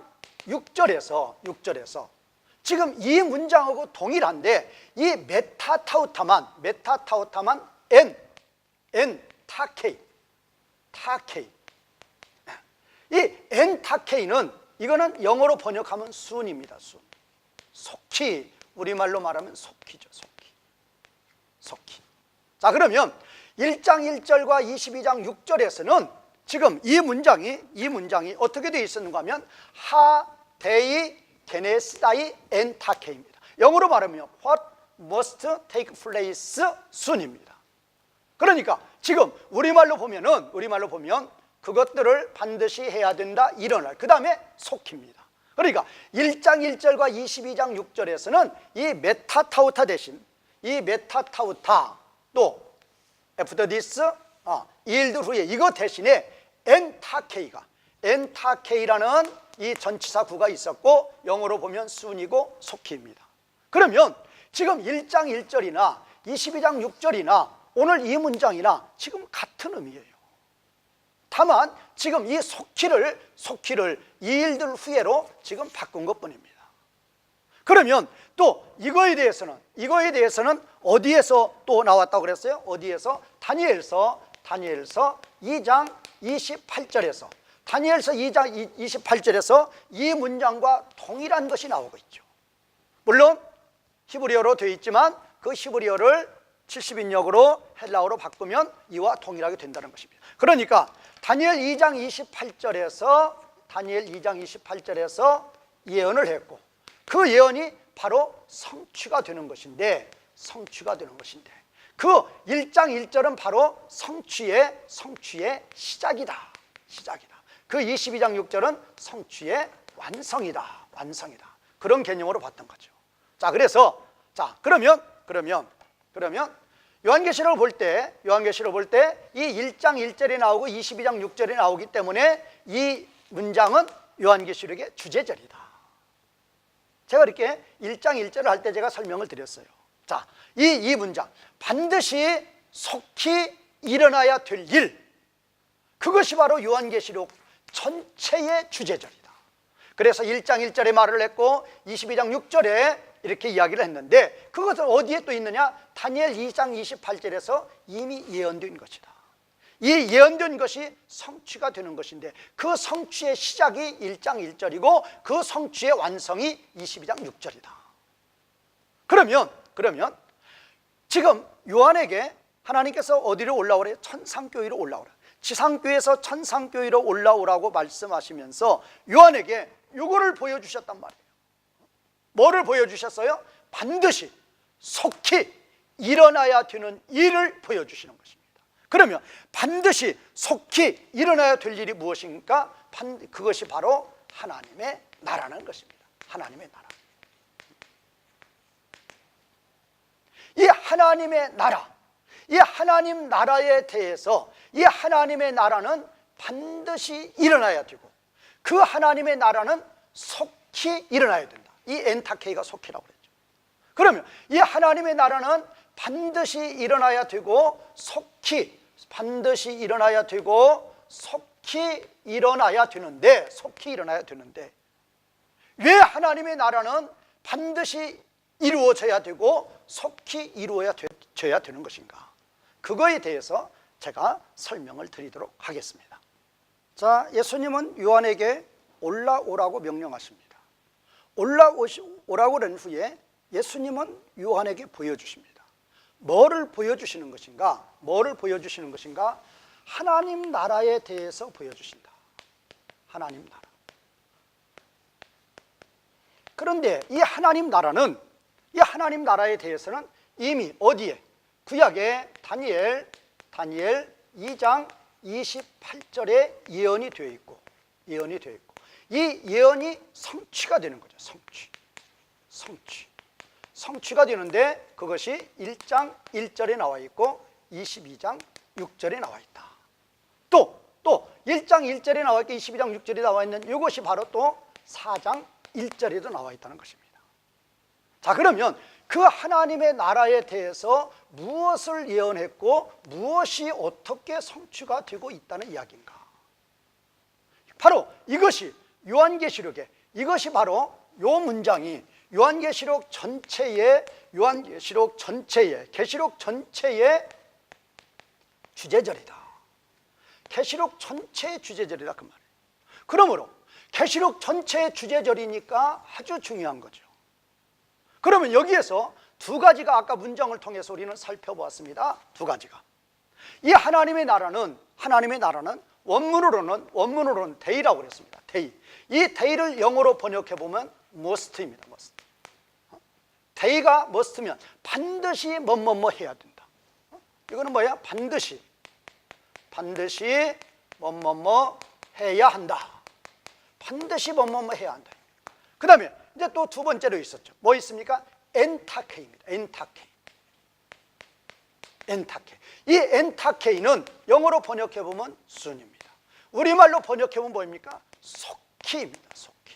6절에서 지금 이 문장하고 동일한데 이 메타타우타만 타케이, 이 엔타케이는 이거는 영어로 번역하면 순입니다. 순. 속히, 우리말로 말하면 속히죠. 속히. 자, 그러면 1장 1절과 22장 6절에서는 지금 이 문장이 어떻게 되어 있었는가 하면 데이 게네스다이 엔타케입니다. 영어로 말하면 what must take place soon입니다. 그러니까 지금 우리말로 보면 그것들을 반드시 해야 된다, 일어날. 그 다음에 속힙니다. 그러니까 1장 1절과 22장 6절에서는 이 메타타우타 대신 이 메타타우타 또 after this 일들 후에 이거 대신에 엔타케이라는 이 전치사 구가 있었고 영어로 보면 순이고 속히입니다. 그러면 지금 1장 1절이나 22장 6절이나 오늘 이 문장이나 지금 같은 의미예요. 다만 지금 이 속히를 이 일들 후에로 지금 바꾼 것뿐입니다. 그러면 또 이거에 대해서는 어디에서 또 나왔다고 그랬어요? 어디에서? 다니엘서 2장 28절에서 다니엘서 2장 28절에서 이 문장과 동일한 것이 나오고 있죠. 물론 히브리어로 되어 있지만 그 히브리어를 70인역으로 헬라어로 바꾸면 이와 동일하게 된다는 것입니다. 그러니까 다니엘 2장 28절에서 다니엘 2장 28절에서 예언을 했고 그 예언이 바로 성취가 되는 것인데 그 1장 1절은 바로 성취의 시작이다. 그 22장 6절은 성취의 완성이다. 그런 개념으로 봤던 거죠. 자, 그래서 그러면 요한계시록을 볼 때 이 1장 1절이 나오고 22장 6절이 나오기 때문에 이 문장은 요한계시록의 주제절이다. 제가 이렇게 1장 1절을 할 때 제가 설명을 드렸어요. 자, 이 문장 반드시 속히 일어나야 될 일, 그것이 바로 요한계시록 전체의 주제절이다. 그래서 1장 1절에 말을 했고 22장 6절에 이렇게 이야기를 했는데 그것은 어디에 또 있느냐? 다니엘 2장 28절에서 이미 예언된 것이다. 이 예언된 것이 성취가 되는 것인데 그 성취의 시작이 1장 1절이고 그 성취의 완성이 22장 6절이다. 그러면 지금 요한에게 하나님께서 어디로 올라오래요? 천상교회로 올라오라. 지상교회에서 천상교회로 올라오라고 말씀하시면서 요한에게 이거를 보여주셨단 말이에요. 뭐를 보여주셨어요? 반드시 속히 일어나야 되는 일을 보여주시는 것입니다. 그러면 반드시 속히 일어나야 될 일이 무엇인가? 그것이 바로 하나님의 나라는 것입니다. 하나님의 나라. 이 하나님의 나라, 이 하나님 나라에 대해서 이 하나님의 나라는 반드시 일어나야 되고 그 하나님의 나라는 속히 일어나야 된다. 이 엔타케이가 속히라고 그랬죠. 그러면 이 하나님의 나라는 반드시 일어나야 되고 속히 일어나야 되는데 왜 하나님의 나라는 반드시 이루어져야 되고 속히 이루어져야 되는 것인가? 그거에 대해서 제가 설명을 드리도록 하겠습니다. 자, 예수님은 요한에게 올라오라고 명령하십니다. 올라오라고 한 후에 예수님은 요한에게 보여주십니다. 뭐를 보여주시는 것인가? 하나님 나라에 대해서 보여주신다. 하나님 나라. 그런데 이 하나님 나라에 대해서는 이미 어디에? 구약의 다니엘 2장 28절에 예언이 되어 있고 이 예언이 성취가 되는 거죠. 성취가 되는데 그것이 1장 1절에 나와 있고 22장 6절에 나와 있다. 또 1장 1절에 나와 있고 22장 6절에 나와 있는 이것이 바로 또 4장 1절에도 나와 있다는 것입니다. 자, 그러면 그 하나님의 나라에 대해서 무엇을 예언했고 무엇이 어떻게 성취가 되고 있다는 이야기인가? 바로 이것이 요한계시록에, 이것이 바로 요 문장이 계시록 전체의 주제절이다. 계시록 전체의 주제절이다 그 말이에요. 그러므로 계시록 전체의 주제절이니까 아주 중요한 거죠. 그러면 여기에서 두 가지가 아까 문장을 통해서 우리는 살펴보았습니다. 두 가지가. 이 하나님의 나라는 원문으로는 데이라고 그랬습니다. 데이. 이 데이를 영어로 번역해 보면 must입니다. must. 데이가 must면 반드시 뭐뭐뭐 해야 된다. 이거는 뭐야? 반드시 뭐뭐뭐 해야 한다. 반드시 뭐뭐뭐 해야 한다. 그 다음에 이제 또 두 번째로 있었죠. 뭐 있습니까? 엔타케입니다. 엔타케. 이 엔타케는 영어로 번역해 보면 순입니다. 우리말로 번역해 보면 뭐입니까? 속히입니다. 속히.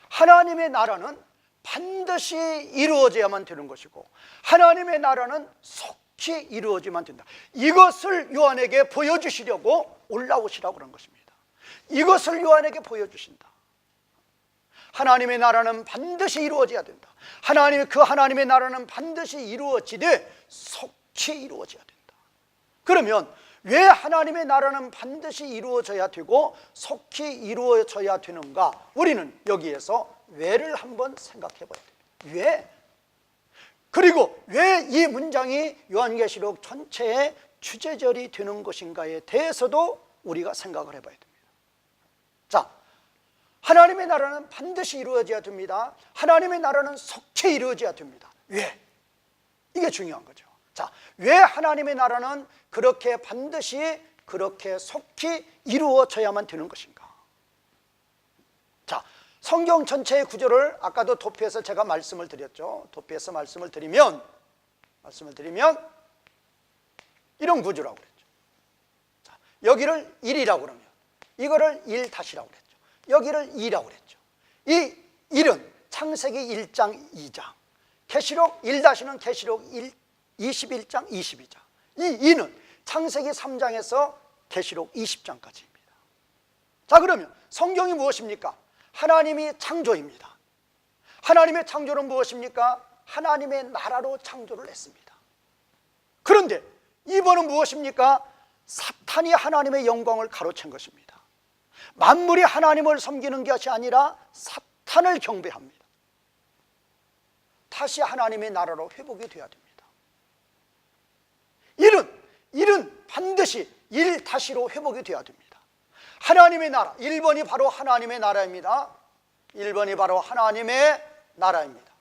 하나님의 나라는 반드시 이루어져야만 되는 것이고 하나님의 나라는 속히 이루어지면 된다. 이것을 요한에게 보여주시려고 올라오시라고 그런 것입니다. 이것을 요한에게 보여주신다. 하나님의 나라는 반드시 이루어져야 된다. 그 하나님의 나라는 반드시 이루어지되 속히 이루어져야 된다. 그러면 왜 하나님의 나라는 반드시 이루어져야 되고 속히 이루어져야 되는가? 우리는 여기에서 왜를 한번 생각해 봐야 돼요. 왜? 그리고 왜 이 문장이 요한계시록 전체의 주제절이 되는 것인가에 대해서도 우리가 생각을 해봐야 됩니다. 자, 하나님의 나라는 반드시 이루어져야 됩니다. 하나님의 나라는 속히 이루어져야 됩니다. 왜? 이게 중요한 거죠. 자, 왜 하나님의 나라는 그렇게 반드시 그렇게 속히 이루어져야만 되는 것인가? 자, 성경 전체의 구조를 아까도 도표에서 제가 말씀을 드렸죠. 도표에서 말씀을 드리면 이런 구조라고 그랬죠. 자, 여기를 1이라고 그러면 이거를 1-이라고 그랬죠. 여기를 2라고 그랬죠. 이 1은 창세기 1장 2장, 계시록 1-는 계시록 21장 22장, 이 2는 창세기 3장에서 계시록 20장까지입니다. 자, 그러면 성경이 무엇입니까? 하나님이 창조입니다. 하나님의 창조는 무엇입니까? 하나님의 나라로 창조를 했습니다. 그런데 이번은 무엇입니까? 사탄이 하나님의 영광을 가로챈 것입니다. 만물이 하나님을 섬기는 것이 아니라 사탄을 경배합니다. 다시 하나님의 나라로 회복이 되어야 됩니다. 일은 반드시 1-로 회복이 되어야 됩니다. 하나님의 나라, 1번이 바로 하나님의 나라입니다. 1번이 바로 하나님의 나라입니다.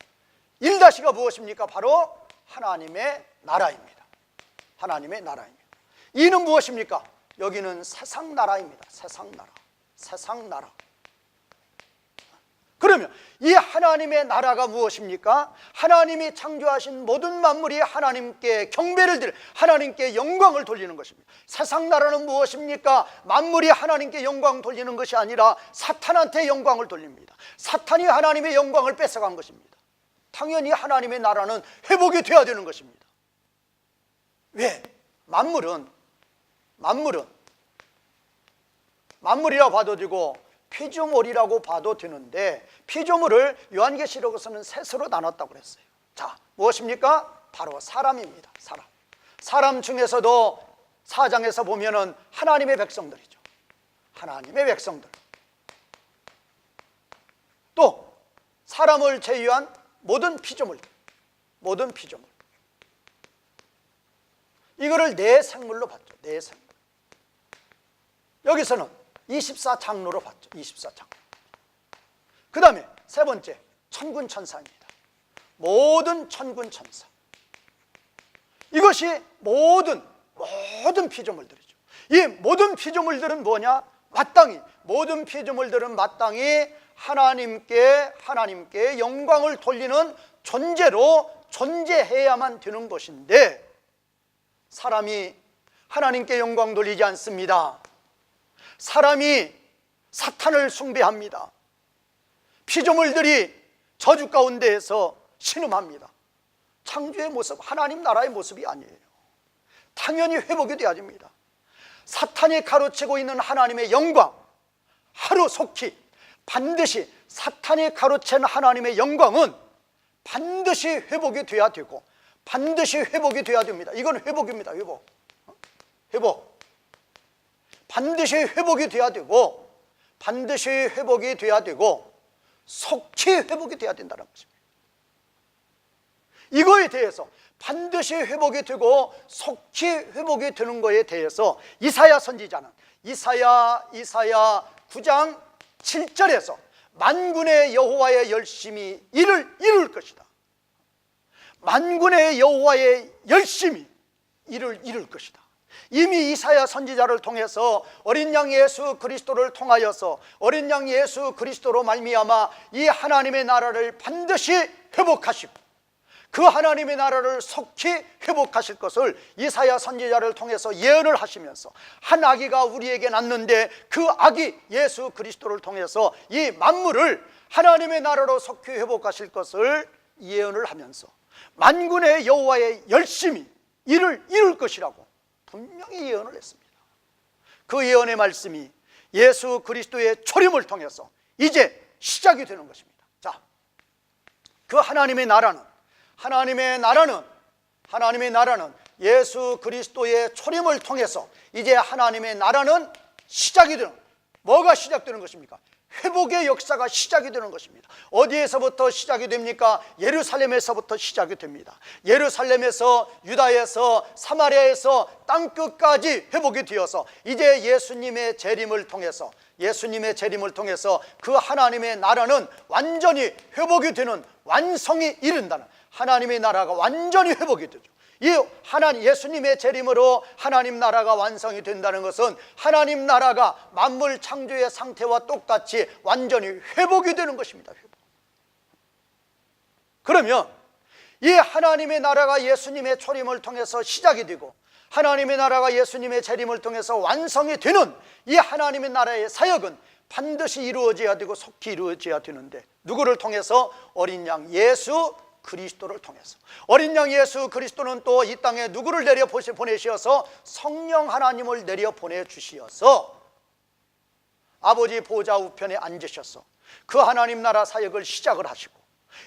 1-가 무엇입니까? 바로 하나님의 나라입니다. 하나님의 나라입니다. 2는 무엇입니까? 여기는 세상 나라입니다. 세상 나라. 세상 나라. 그러면 이 하나님의 나라가 무엇입니까? 하나님이 창조하신 모든 만물이 하나님께 경배를 드려 하나님께 영광을 돌리는 것입니다. 세상 나라는 무엇입니까? 만물이 하나님께 영광 돌리는 것이 아니라 사탄한테 영광을 돌립니다. 사탄이 하나님의 영광을 뺏어간 것입니다. 당연히 하나님의 나라는 회복이 되어야 되는 것입니다. 왜? 만물이라고 봐도 되고 피조물이라고 봐도 되는데, 피조물을 요한계시록에서는 셋으로 나눴다고 그랬어요. 자, 무엇입니까? 바로 사람입니다. 사람 중에서도 4장에서 보면은 하나님의 백성들이죠. 하나님의 백성들. 또 사람을 제외한 모든 피조물. 이거를 네 생물로 봤죠. 네 생물. 여기서는 24장로로 봤죠. 24장로. 그 다음에 세 번째, 천군천사입니다. 모든 천군천사. 이것이 모든 피조물들이죠. 이 모든 피조물들은 뭐냐? 모든 피조물들은 마땅히 하나님께 영광을 돌리는 존재로 존재해야만 되는 것인데, 사람이 하나님께 영광 돌리지 않습니다. 사람이 사탄을 숭배합니다. 피조물들이 저주 가운데에서 신음합니다. 창조의 모습, 하나님 나라의 모습이 아니에요. 당연히 회복이 되어야 됩니다. 사탄이 가로채고 있는 하나님의 영광, 하루속히 반드시 사탄이 가로챈 하나님의 영광은 반드시 회복이 돼야 되고, 반드시 회복이 돼야 됩니다. 이건 회복입니다. 회복. 반드시 회복이 돼야 되고, 속히 회복이 돼야 된다는 것입니다. 이거에 대해서 반드시 회복이 되고 속히 회복이 되는 것에 대해서 이사야 선지자는 이사야 9장 7절에서 만군의 여호와의 열심히 이를 이룰 것이다. 만군의 여호와의 열심히 이를 이룰 것이다. 이미 이사야 선지자를 통해서 어린 양 예수 그리스도를 통하여서 어린 양 예수 그리스도로 말미암아 이 하나님의 나라를 반드시 회복하시고 그 하나님의 나라를 속히 회복하실 것을 이사야 선지자를 통해서 예언을 하시면서, 한 아기가 우리에게 낳는데 그 아기 예수 그리스도를 통해서 이 만물을 하나님의 나라로 속히 회복하실 것을 예언을 하면서 만군의 여호와의 열심히 이를 이룰 것이라고 분명히 예언을 했습니다. 그 예언의 말씀이 예수 그리스도의 초림을 통해서 이제 시작이 되는 것입니다. 자, 그 하나님의 나라는 예수 그리스도의 초림을 통해서 이제 하나님의 나라는 시작이 되는, 뭐가 시작되는 것입니까? 회복의 역사가 시작이 되는 것입니다. 어디에서부터 시작이 됩니까? 예루살렘에서부터 시작이 됩니다. 예루살렘에서, 유다에서, 사마리아에서 땅끝까지 회복이 되어서 이제 예수님의 재림을 통해서 예수님의 재림을 통해서 그 하나님의 나라는 완전히 회복이 되는, 완성이 이른다는, 하나님의 나라가 완전히 회복이 되죠. 이 예수님의 재림으로 하나님 나라가 완성이 된다는 것은 하나님 나라가 만물 창조의 상태와 똑같이 완전히 회복이 되는 것입니다. 회복. 그러면 이 하나님의 나라가 예수님의 초림을 통해서 시작이 되고 하나님의 나라가 예수님의 재림을 통해서 완성이 되는 이 하나님의 나라의 사역은 반드시 이루어져야 되고 속히 이루어져야 되는데, 누구를 통해서? 어린 양 예수 그리스도를 통해서. 어린 양 예수 그리스도는 또 이 땅에 누구를 내려 보내시어서? 성령 하나님을 내려 보내주시어서 아버지 보좌 우편에 앉으셔서 그 하나님 나라 사역을 시작을 하시고,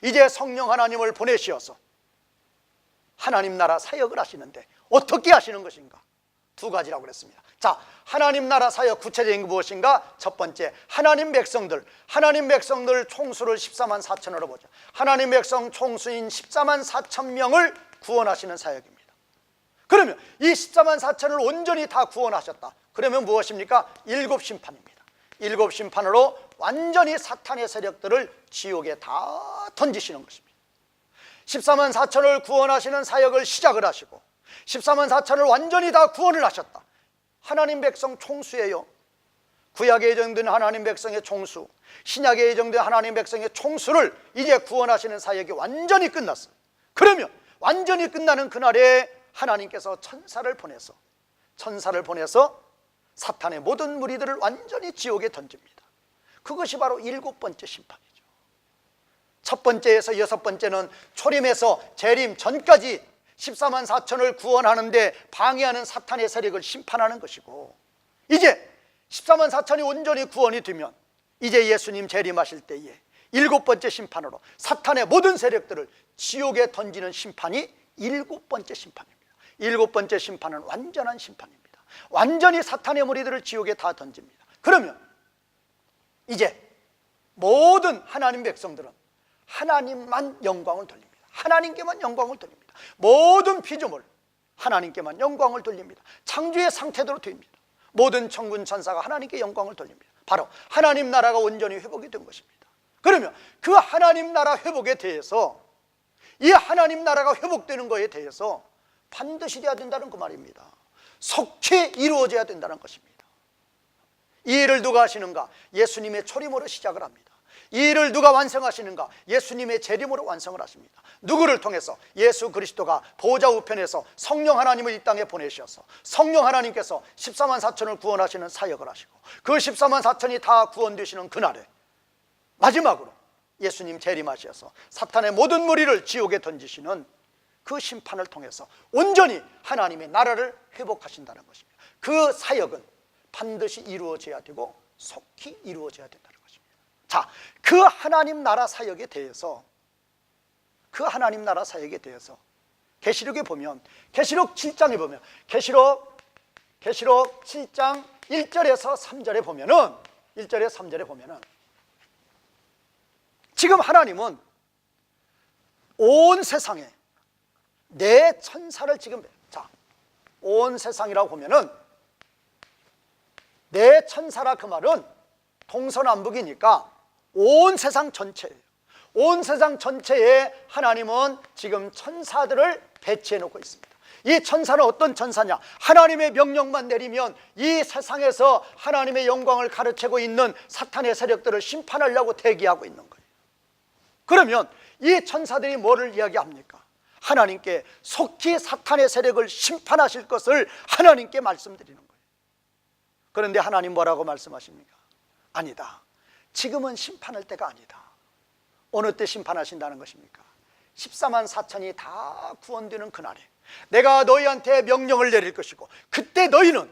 이제 성령 하나님을 보내시어서 하나님 나라 사역을 하시는데 어떻게 하시는 것인가? 두 가지라고 그랬습니다. 자, 하나님 나라 사역 구체적인 게 무엇인가? 첫 번째, 하나님 백성들 총수를 14만 4천으로 보자. 하나님 백성 총수인 14만 4천 명을 구원하시는 사역입니다. 그러면 이 14만 4천을 온전히 다 구원하셨다. 그러면 무엇입니까? 일곱 심판입니다. 일곱 심판으로 완전히 사탄의 세력들을 지옥에 다 던지시는 것입니다. 14만 4천을 구원하시는 사역을 시작을 하시고 14만 4천을 완전히 다 구원을 하셨다. 하나님 백성 총수예요. 구약에 예정된 하나님 백성의 총수, 신약에 예정된 하나님 백성의 총수를 이제 구원하시는 사역이 완전히 끝났어요. 그러면 완전히 끝나는 그날에 하나님께서 천사를 보내서 사탄의 모든 무리들을 완전히 지옥에 던집니다. 그것이 바로 일곱 번째 심판이죠. 첫 번째에서 여섯 번째는 초림에서 재림 전까지 14만 4천을 구원하는데 방해하는 사탄의 세력을 심판하는 것이고, 이제 14만 4천이 온전히 구원이 되면 이제 예수님 재림하실 때에 일곱 번째 심판으로 사탄의 모든 세력들을 지옥에 던지는 심판이 일곱 번째 심판입니다. 일곱 번째 심판은 완전한 심판입니다. 완전히 사탄의 무리들을 지옥에 다 던집니다. 그러면 이제 모든 하나님 백성들은 하나님만 영광을 돌립니다. 하나님께만 영광을 돌립니다. 모든 피조물 하나님께만 영광을 돌립니다. 창조의 상태대로 됩니다. 모든 천군 천사가 하나님께 영광을 돌립니다. 바로 하나님 나라가 온전히 회복이 된 것입니다. 그러면 그 하나님 나라 회복에 대해서, 이 하나님 나라가 회복되는 것에 대해서 반드시 돼야 된다는 그 말입니다. 속히 이루어져야 된다는 것입니다. 이 일을 누가 하시는가? 예수님의 초림으로 시작을 합니다. 이 일을 누가 완성하시는가? 예수님의 재림으로 완성을 하십니다. 누구를 통해서? 예수 그리스도가 보좌 우편에서 성령 하나님을 이 땅에 보내셔서 성령 하나님께서 14만 4천을 구원하시는 사역을 하시고, 그 14만 4천이 다 구원되시는 그날에 마지막으로 예수님 재림하셔서 사탄의 모든 무리를 지옥에 던지시는 그 심판을 통해서 온전히 하나님의 나라를 회복하신다는 것입니다. 그 사역은 반드시 이루어져야 되고 속히 이루어져야 된다는 것입니다. 자, 그 하나님 나라 사역에 대해서 계시록에 보면, 계시록 7장에 보면, 계시록 7장 1절에서 3절에 보면은, 1절에 3절에 보면은 지금 하나님은 온 세상에 내 천사를 지금, 자, 온 세상이라고 보면은 내 천사라 그 말은 동서남북이니까 온 세상 전체예요. 온 세상 전체에 하나님은 지금 천사들을 배치해 놓고 있습니다. 이 천사는 어떤 천사냐? 하나님의 명령만 내리면 이 세상에서 하나님의 영광을 가르치고 있는 사탄의 세력들을 심판하려고 대기하고 있는 거예요. 그러면 이 천사들이 뭐를 이야기합니까? 하나님께 속히 사탄의 세력을 심판하실 것을 하나님께 말씀드리는 거예요. 그런데 하나님 뭐라고 말씀하십니까? 아니다, 지금은 심판할 때가 아니다. 어느 때 심판하신다는 것입니까? 14만 4천이 다 구원되는 그날에 내가 너희한테 명령을 내릴 것이고, 그때 너희는,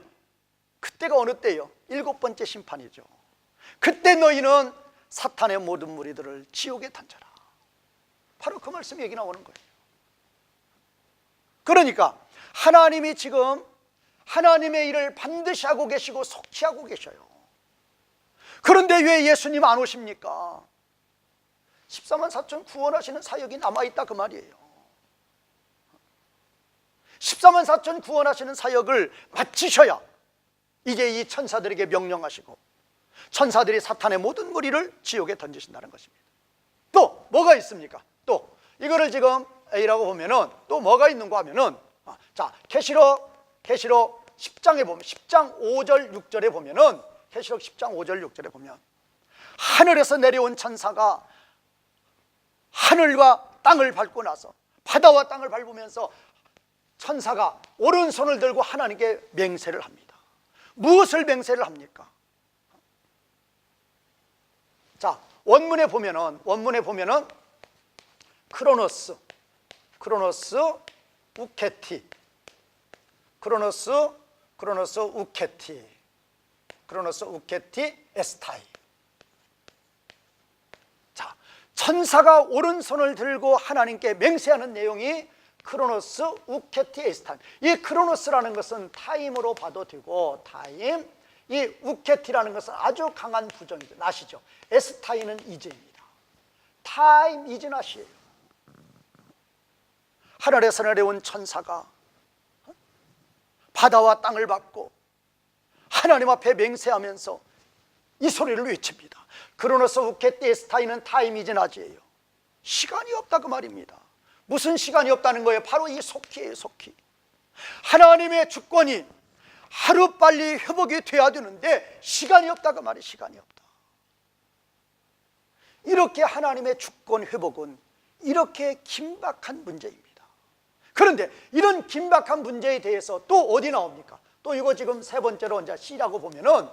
그때가 어느 때요? 일곱 번째 심판이죠. 그때 너희는 사탄의 모든 무리들을 지옥에 던져라. 바로 그 말씀 얘기 나오는 거예요. 그러니까 하나님이 지금 하나님의 일을 반드시 하고 계시고 속히 하고 계셔요. 그런데 왜 예수님 안 오십니까? 14만 4천 구원하시는 사역이 남아있다 그 말이에요. 14만 4천 구원하시는 사역을 마치셔야 이제 이 천사들에게 명령하시고 천사들이 사탄의 모든 무리를 지옥에 던지신다는 것입니다. 또 뭐가 있습니까? 또 이거를 지금 A라고 보면은 또 뭐가 있는가 하면은, 자, 계시록 10장에 보면 10장 5절 6절에 보면은, 계시록 10장 5절 6절에 보면 하늘에서 내려온 천사가 하늘과 땅을 밟고 나서, 바다와 땅을 밟으면서 천사가 오른손을 들고 하나님께 맹세를 합니다. 무엇을 맹세를 합니까? 자, 원문에 보면은 크로노스 우케티, 크로노스 우케티 에스타이. 자, 천사가 오른손을 들고 하나님께 맹세하는 내용이 크로노스 우케티 에스타이. 이 크로노스라는 것은 타임으로 봐도 되고, 타임, 이 우케티라는 것은 아주 강한 부정이죠. 나시죠. 에스타이는 이제입니다. 타임 이즈 나시예요. 하늘에서 내려온 천사가 바다와 땅을 밟고 하나님 앞에 맹세하면서 이 소리를 외칩니다. 크로노스 우케티 에스타이는 타임 이즈 나시예요. 시간이 없다 그 말입니다. 무슨 시간이 없다는 거예요? 바로 이 속기예요. 속기. 하나님의 주권이 하루빨리 회복이 돼야 되는데 시간이 없다 그 말이에요. 시간이 없다. 이렇게 하나님의 주권 회복은 이렇게 긴박한 문제입니다. 그런데 이런 긴박한 문제에 대해서 또 어디 나옵니까? 또 이거 지금 세 번째로 이제 C라고 보면은,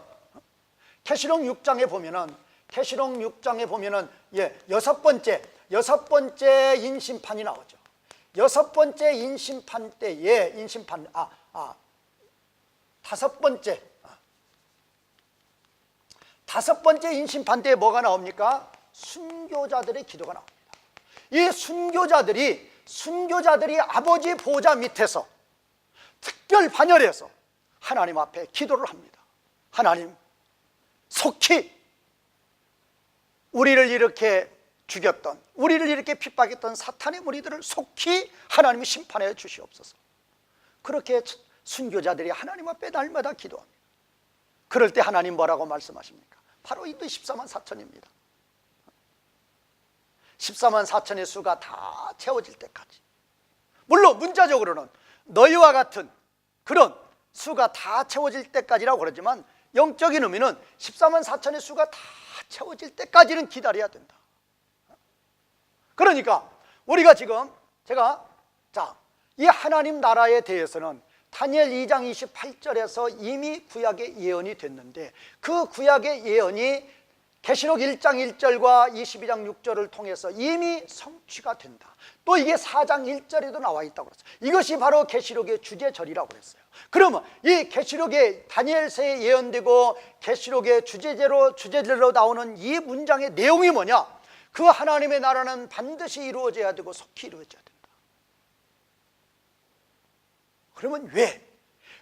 계시록 6장에 보면은 여섯 번째 인심판이 나오죠. 여섯 번째 인심판 때에 다섯 번째 인심판 때에 뭐가 나옵니까? 순교자들의 기도가 나옵니다. 이 순교자들이 아버지 보좌 밑에서 특별 반열해서 하나님 앞에 기도를 합니다. 하나님, 속히 우리를 이렇게 죽였던, 우리를 이렇게 핍박했던 사탄의 무리들을 속히 하나님이 심판해 주시옵소서. 그렇게 순교자들이 하나님 앞에 날마다 기도합니다. 그럴 때 하나님 뭐라고 말씀하십니까? 바로 이 14만 4천입니다. 14만 4천의 수가 다 채워질 때까지. 물론 문자적으로는 너희와 같은 그런 수가 다 채워질 때까지라고 그러지만, 영적인 의미는 14만 4천의 수가 다 채워질 때까지는 기다려야 된다. 그러니까 우리가 지금 이 하나님 나라에 대해서는 다니엘 2장 28절에서 이미 구약의 예언이 됐는데, 그 구약의 예언이 계시록 1장 1절과 22장 6절을 통해서 이미 성취가 된다. 또 이게 4장 1절에도 나와 있다고 그랬어요. 이것이 바로 계시록의 주제절이라고 그랬어요. 그러면 이 계시록의 다니엘서에 예언되고 계시록의 주제절로 나오는 이 문장의 내용이 뭐냐? 그 하나님의 나라는 반드시 이루어져야 되고 속히 이루어져야 된다. 그러면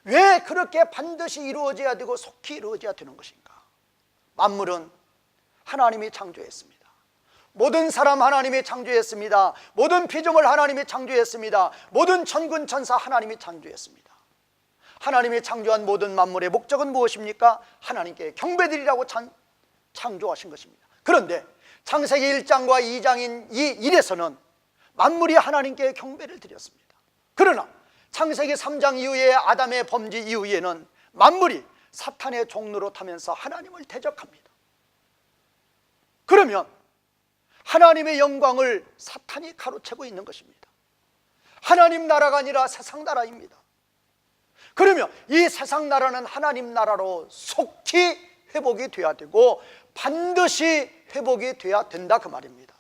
왜 그렇게 반드시 이루어져야 되고 속히 이루어져야 되는 것인가? 만물은 하나님이 창조했습니다. 모든 사람 하나님이 창조했습니다. 모든 피조물 하나님이 창조했습니다. 모든 천군 천사 하나님이 창조했습니다. 하나님이 창조한 모든 만물의 목적은 무엇입니까? 하나님께 경배드리라고 창조하신 것입니다. 그런데 창세기 1장과 2장인 이 1에서는 만물이 하나님께 경배를 드렸습니다. 그러나 창세기 3장 이후에 아담의 범죄 이후에는 만물이 사탄의 종로로 타면서 하나님을 대적합니다. 그러면 하나님의 영광을 사탄이 가로채고 있는 것입니다. 하나님 나라가 아니라 세상 나라입니다. 그러면 이 세상 나라는 하나님 나라로 속히 회복이 돼야 되고 반드시 회복이 돼야 된다 그 말입니다.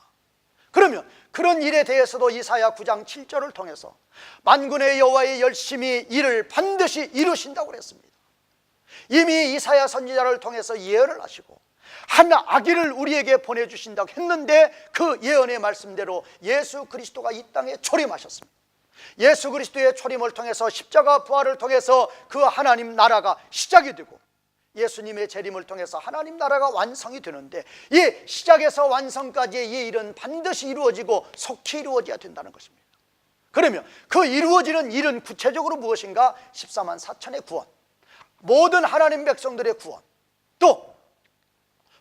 그러면 그런 일에 대해서도 이사야 9장 7절을 통해서 만군의 여호와의 열심히 이를 반드시 이루신다고 그랬습니다. 이미 이사야 선지자를 통해서 예언을 하시고 한 아기를 우리에게 보내주신다고 했는데, 그 예언의 말씀대로 예수 그리스도가 이 땅에 초림하셨습니다. 예수 그리스도의 초림을 통해서 십자가 부활을 통해서 그 하나님 나라가 시작이 되고, 예수님의 재림을 통해서 하나님 나라가 완성이 되는데, 이 시작에서 완성까지의 이 일은 반드시 이루어지고 속히 이루어져야 된다는 것입니다. 그러면 그 이루어지는 일은 구체적으로 무엇인가? 14만 4천의 구원, 모든 하나님 백성들의 구원, 또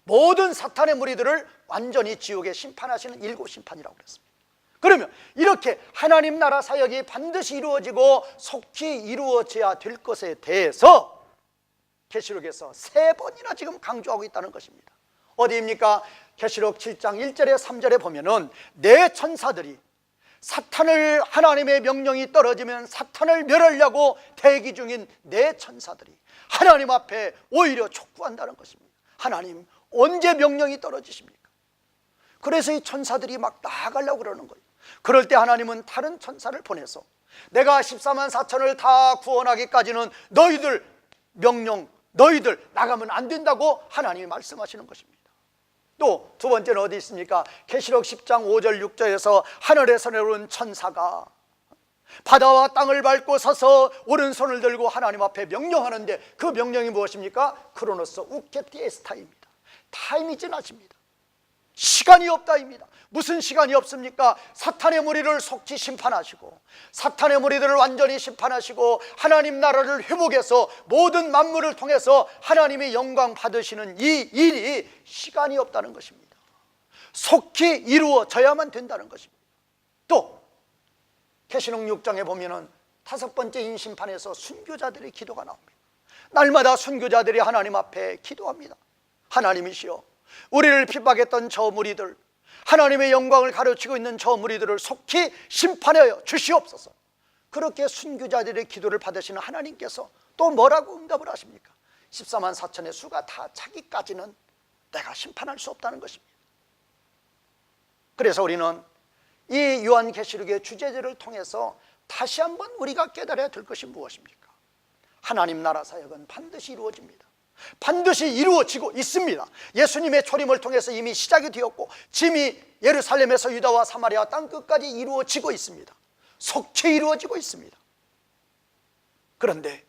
모든 사탄의 무리들을 완전히 지옥에 심판하시는 일곱 심판이라고 그랬습니다. 그러면 이렇게 하나님 나라 사역이 반드시 이루어지고 속히 이루어져야 될 것에 대해서 계시록에서 3번이나 지금 강조하고 있다는 것입니다. 어디입니까? 계시록 7장 1절에 3절에 보면은 네 천사들이 사탄을, 하나님의 명령이 떨어지면 사탄을 멸하려고 대기 중인 네 천사들이 하나님 앞에 오히려 촉구한다는 것입니다. 하나님, 언제 명령이 떨어지십니까? 그래서 이 천사들이 막 나아가려고 그러는 거예요. 그럴 때 하나님은 다른 천사를 보내서 내가 14만 4천을 다 구원하기까지는 너희들 명령, 너희들 나가면 안 된다고 하나님이 말씀하시는 것입니다. 또 두 번째는 어디 있습니까? 계시록 10장 5절 6절에서 하늘에서 내려온 천사가 바다와 땅을 밟고 서서 오른손을 들고 하나님 앞에 명령하는데 그 명령이 무엇입니까? 크로노스 우케티에스타입니다. 타임이 지나십니다. 시간이 없다입니다. 무슨 시간이 없습니까? 사탄의 무리를 속히 심판하시고 사탄의 무리들을 완전히 심판하시고 하나님 나라를 회복해서 모든 만물을 통해서 하나님의 영광 받으시는 이 일이 시간이 없다는 것입니다. 속히 이루어져야만 된다는 것입니다. 또 계시록 6장에 보면은 5번째 인심판에서 순교자들의 기도가 나옵니다. 날마다 순교자들이 하나님 앞에 기도합니다. 하나님이시여, 우리를 핍박했던 저 무리들, 하나님의 영광을 가르치고 있는 저 무리들을 속히 심판하여 주시옵소서. 그렇게 순교자들의 기도를 받으시는 하나님께서 또 뭐라고 응답을 하십니까? 14만 4천의 수가 다 차기까지는 내가 심판할 수 없다는 것입니다. 그래서 우리는 이 요한계시록의 주제들을 통해서 다시 한번 우리가 깨달아야 될 것이 무엇입니까? 하나님 나라 사역은 반드시 이루어집니다. 반드시 이루어지고 있습니다. 예수님의 초림을 통해서 이미 시작이 되었고 짐이 예루살렘에서 유다와 사마리아 땅끝까지 이루어지고 있습니다. 속히 이루어지고 있습니다. 그런데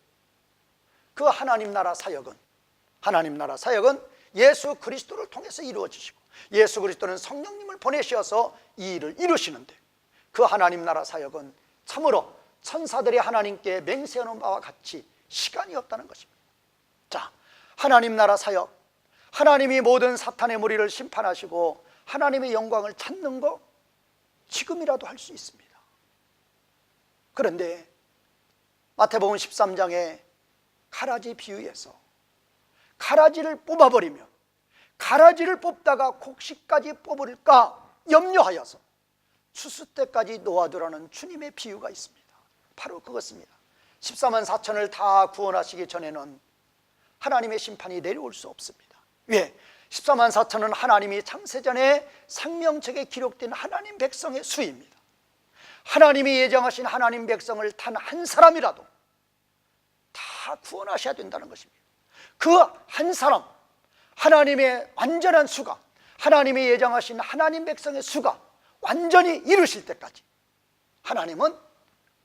그 하나님 나라 사역은 예수 그리스도를 통해서 이루어지시고 예수 그리스도는 성령님을 보내셔서 이 일을 이루시는데 그 하나님 나라 사역은 참으로 천사들이 하나님께 맹세하는 바와 같이 시간이 없다는 것입니다. 자, 하나님 나라 사역, 하나님이 모든 사탄의 무리를 심판하시고 하나님의 영광을 찾는 거 지금이라도 할 수 있습니다. 그런데 마태복음 13장에 가라지 비유에서 가라지를 뽑아버리면 가라지를 뽑다가 곡식까지 뽑을까 염려하여서 추수 때까지 놓아두라는 주님의 비유가 있습니다. 바로 그것입니다. 14만 4천을 다 구원하시기 전에는 하나님의 심판이 내려올 수 없습니다. 왜? 14만 4천은 하나님이 창세전에 생명책에 기록된 하나님 백성의 수입니다. 하나님이 예정하신 하나님 백성을 단 한 사람이라도 다 구원하셔야 된다는 것입니다. 그 한 사람, 하나님의 완전한 수가, 하나님이 예정하신 하나님 백성의 수가 완전히 이루실 때까지 하나님은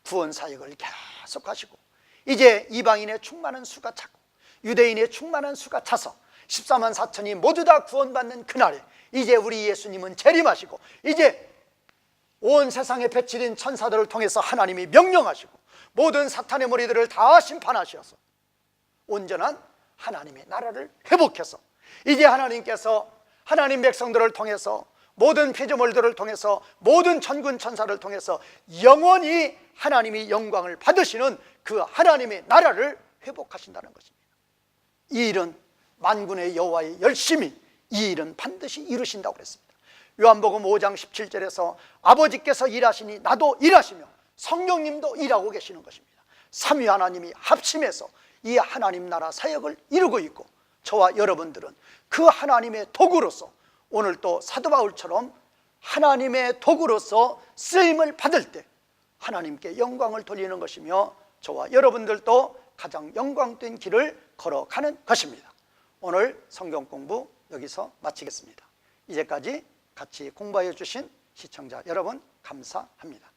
구원 사역을 계속하시고 이제 이방인의 충만한 수가 차고 유대인의 충만한 수가 차서 14만 4천이 모두 다 구원받는 그날에 이제 우리 예수님은 재림하시고 이제 온 세상에 배치된 천사들을 통해서 하나님이 명령하시고 모든 사탄의 무리들을 다 심판하셔서 온전한 하나님의 나라를 회복해서 이제 하나님께서 하나님 백성들을 통해서 모든 피조물들을 통해서 모든 천군 천사를 통해서 영원히 하나님이 영광을 받으시는 그 하나님의 나라를 회복하신다는 것입니다. 이 일은 만군의 여호와의 열심히 이 일은 반드시 이루신다고 그랬습니다. 요한복음 5장 17절에서 아버지께서 일하시니 나도 일하시며 성령님도 일하고 계시는 것입니다. 삼위 하나님이 합심해서 이 하나님 나라 사역을 이루고 있고 저와 여러분들은 그 하나님의 도구로서 오늘 또 사도 바울처럼 하나님의 도구로서 쓰임을 받을 때 하나님께 영광을 돌리는 것이며 저와 여러분들도 가장 영광된 길을 걸어가는 것입니다. 오늘 성경 공부 여기서 마치겠습니다. 이제까지 같이 공부해 주신 시청자 여러분 감사합니다.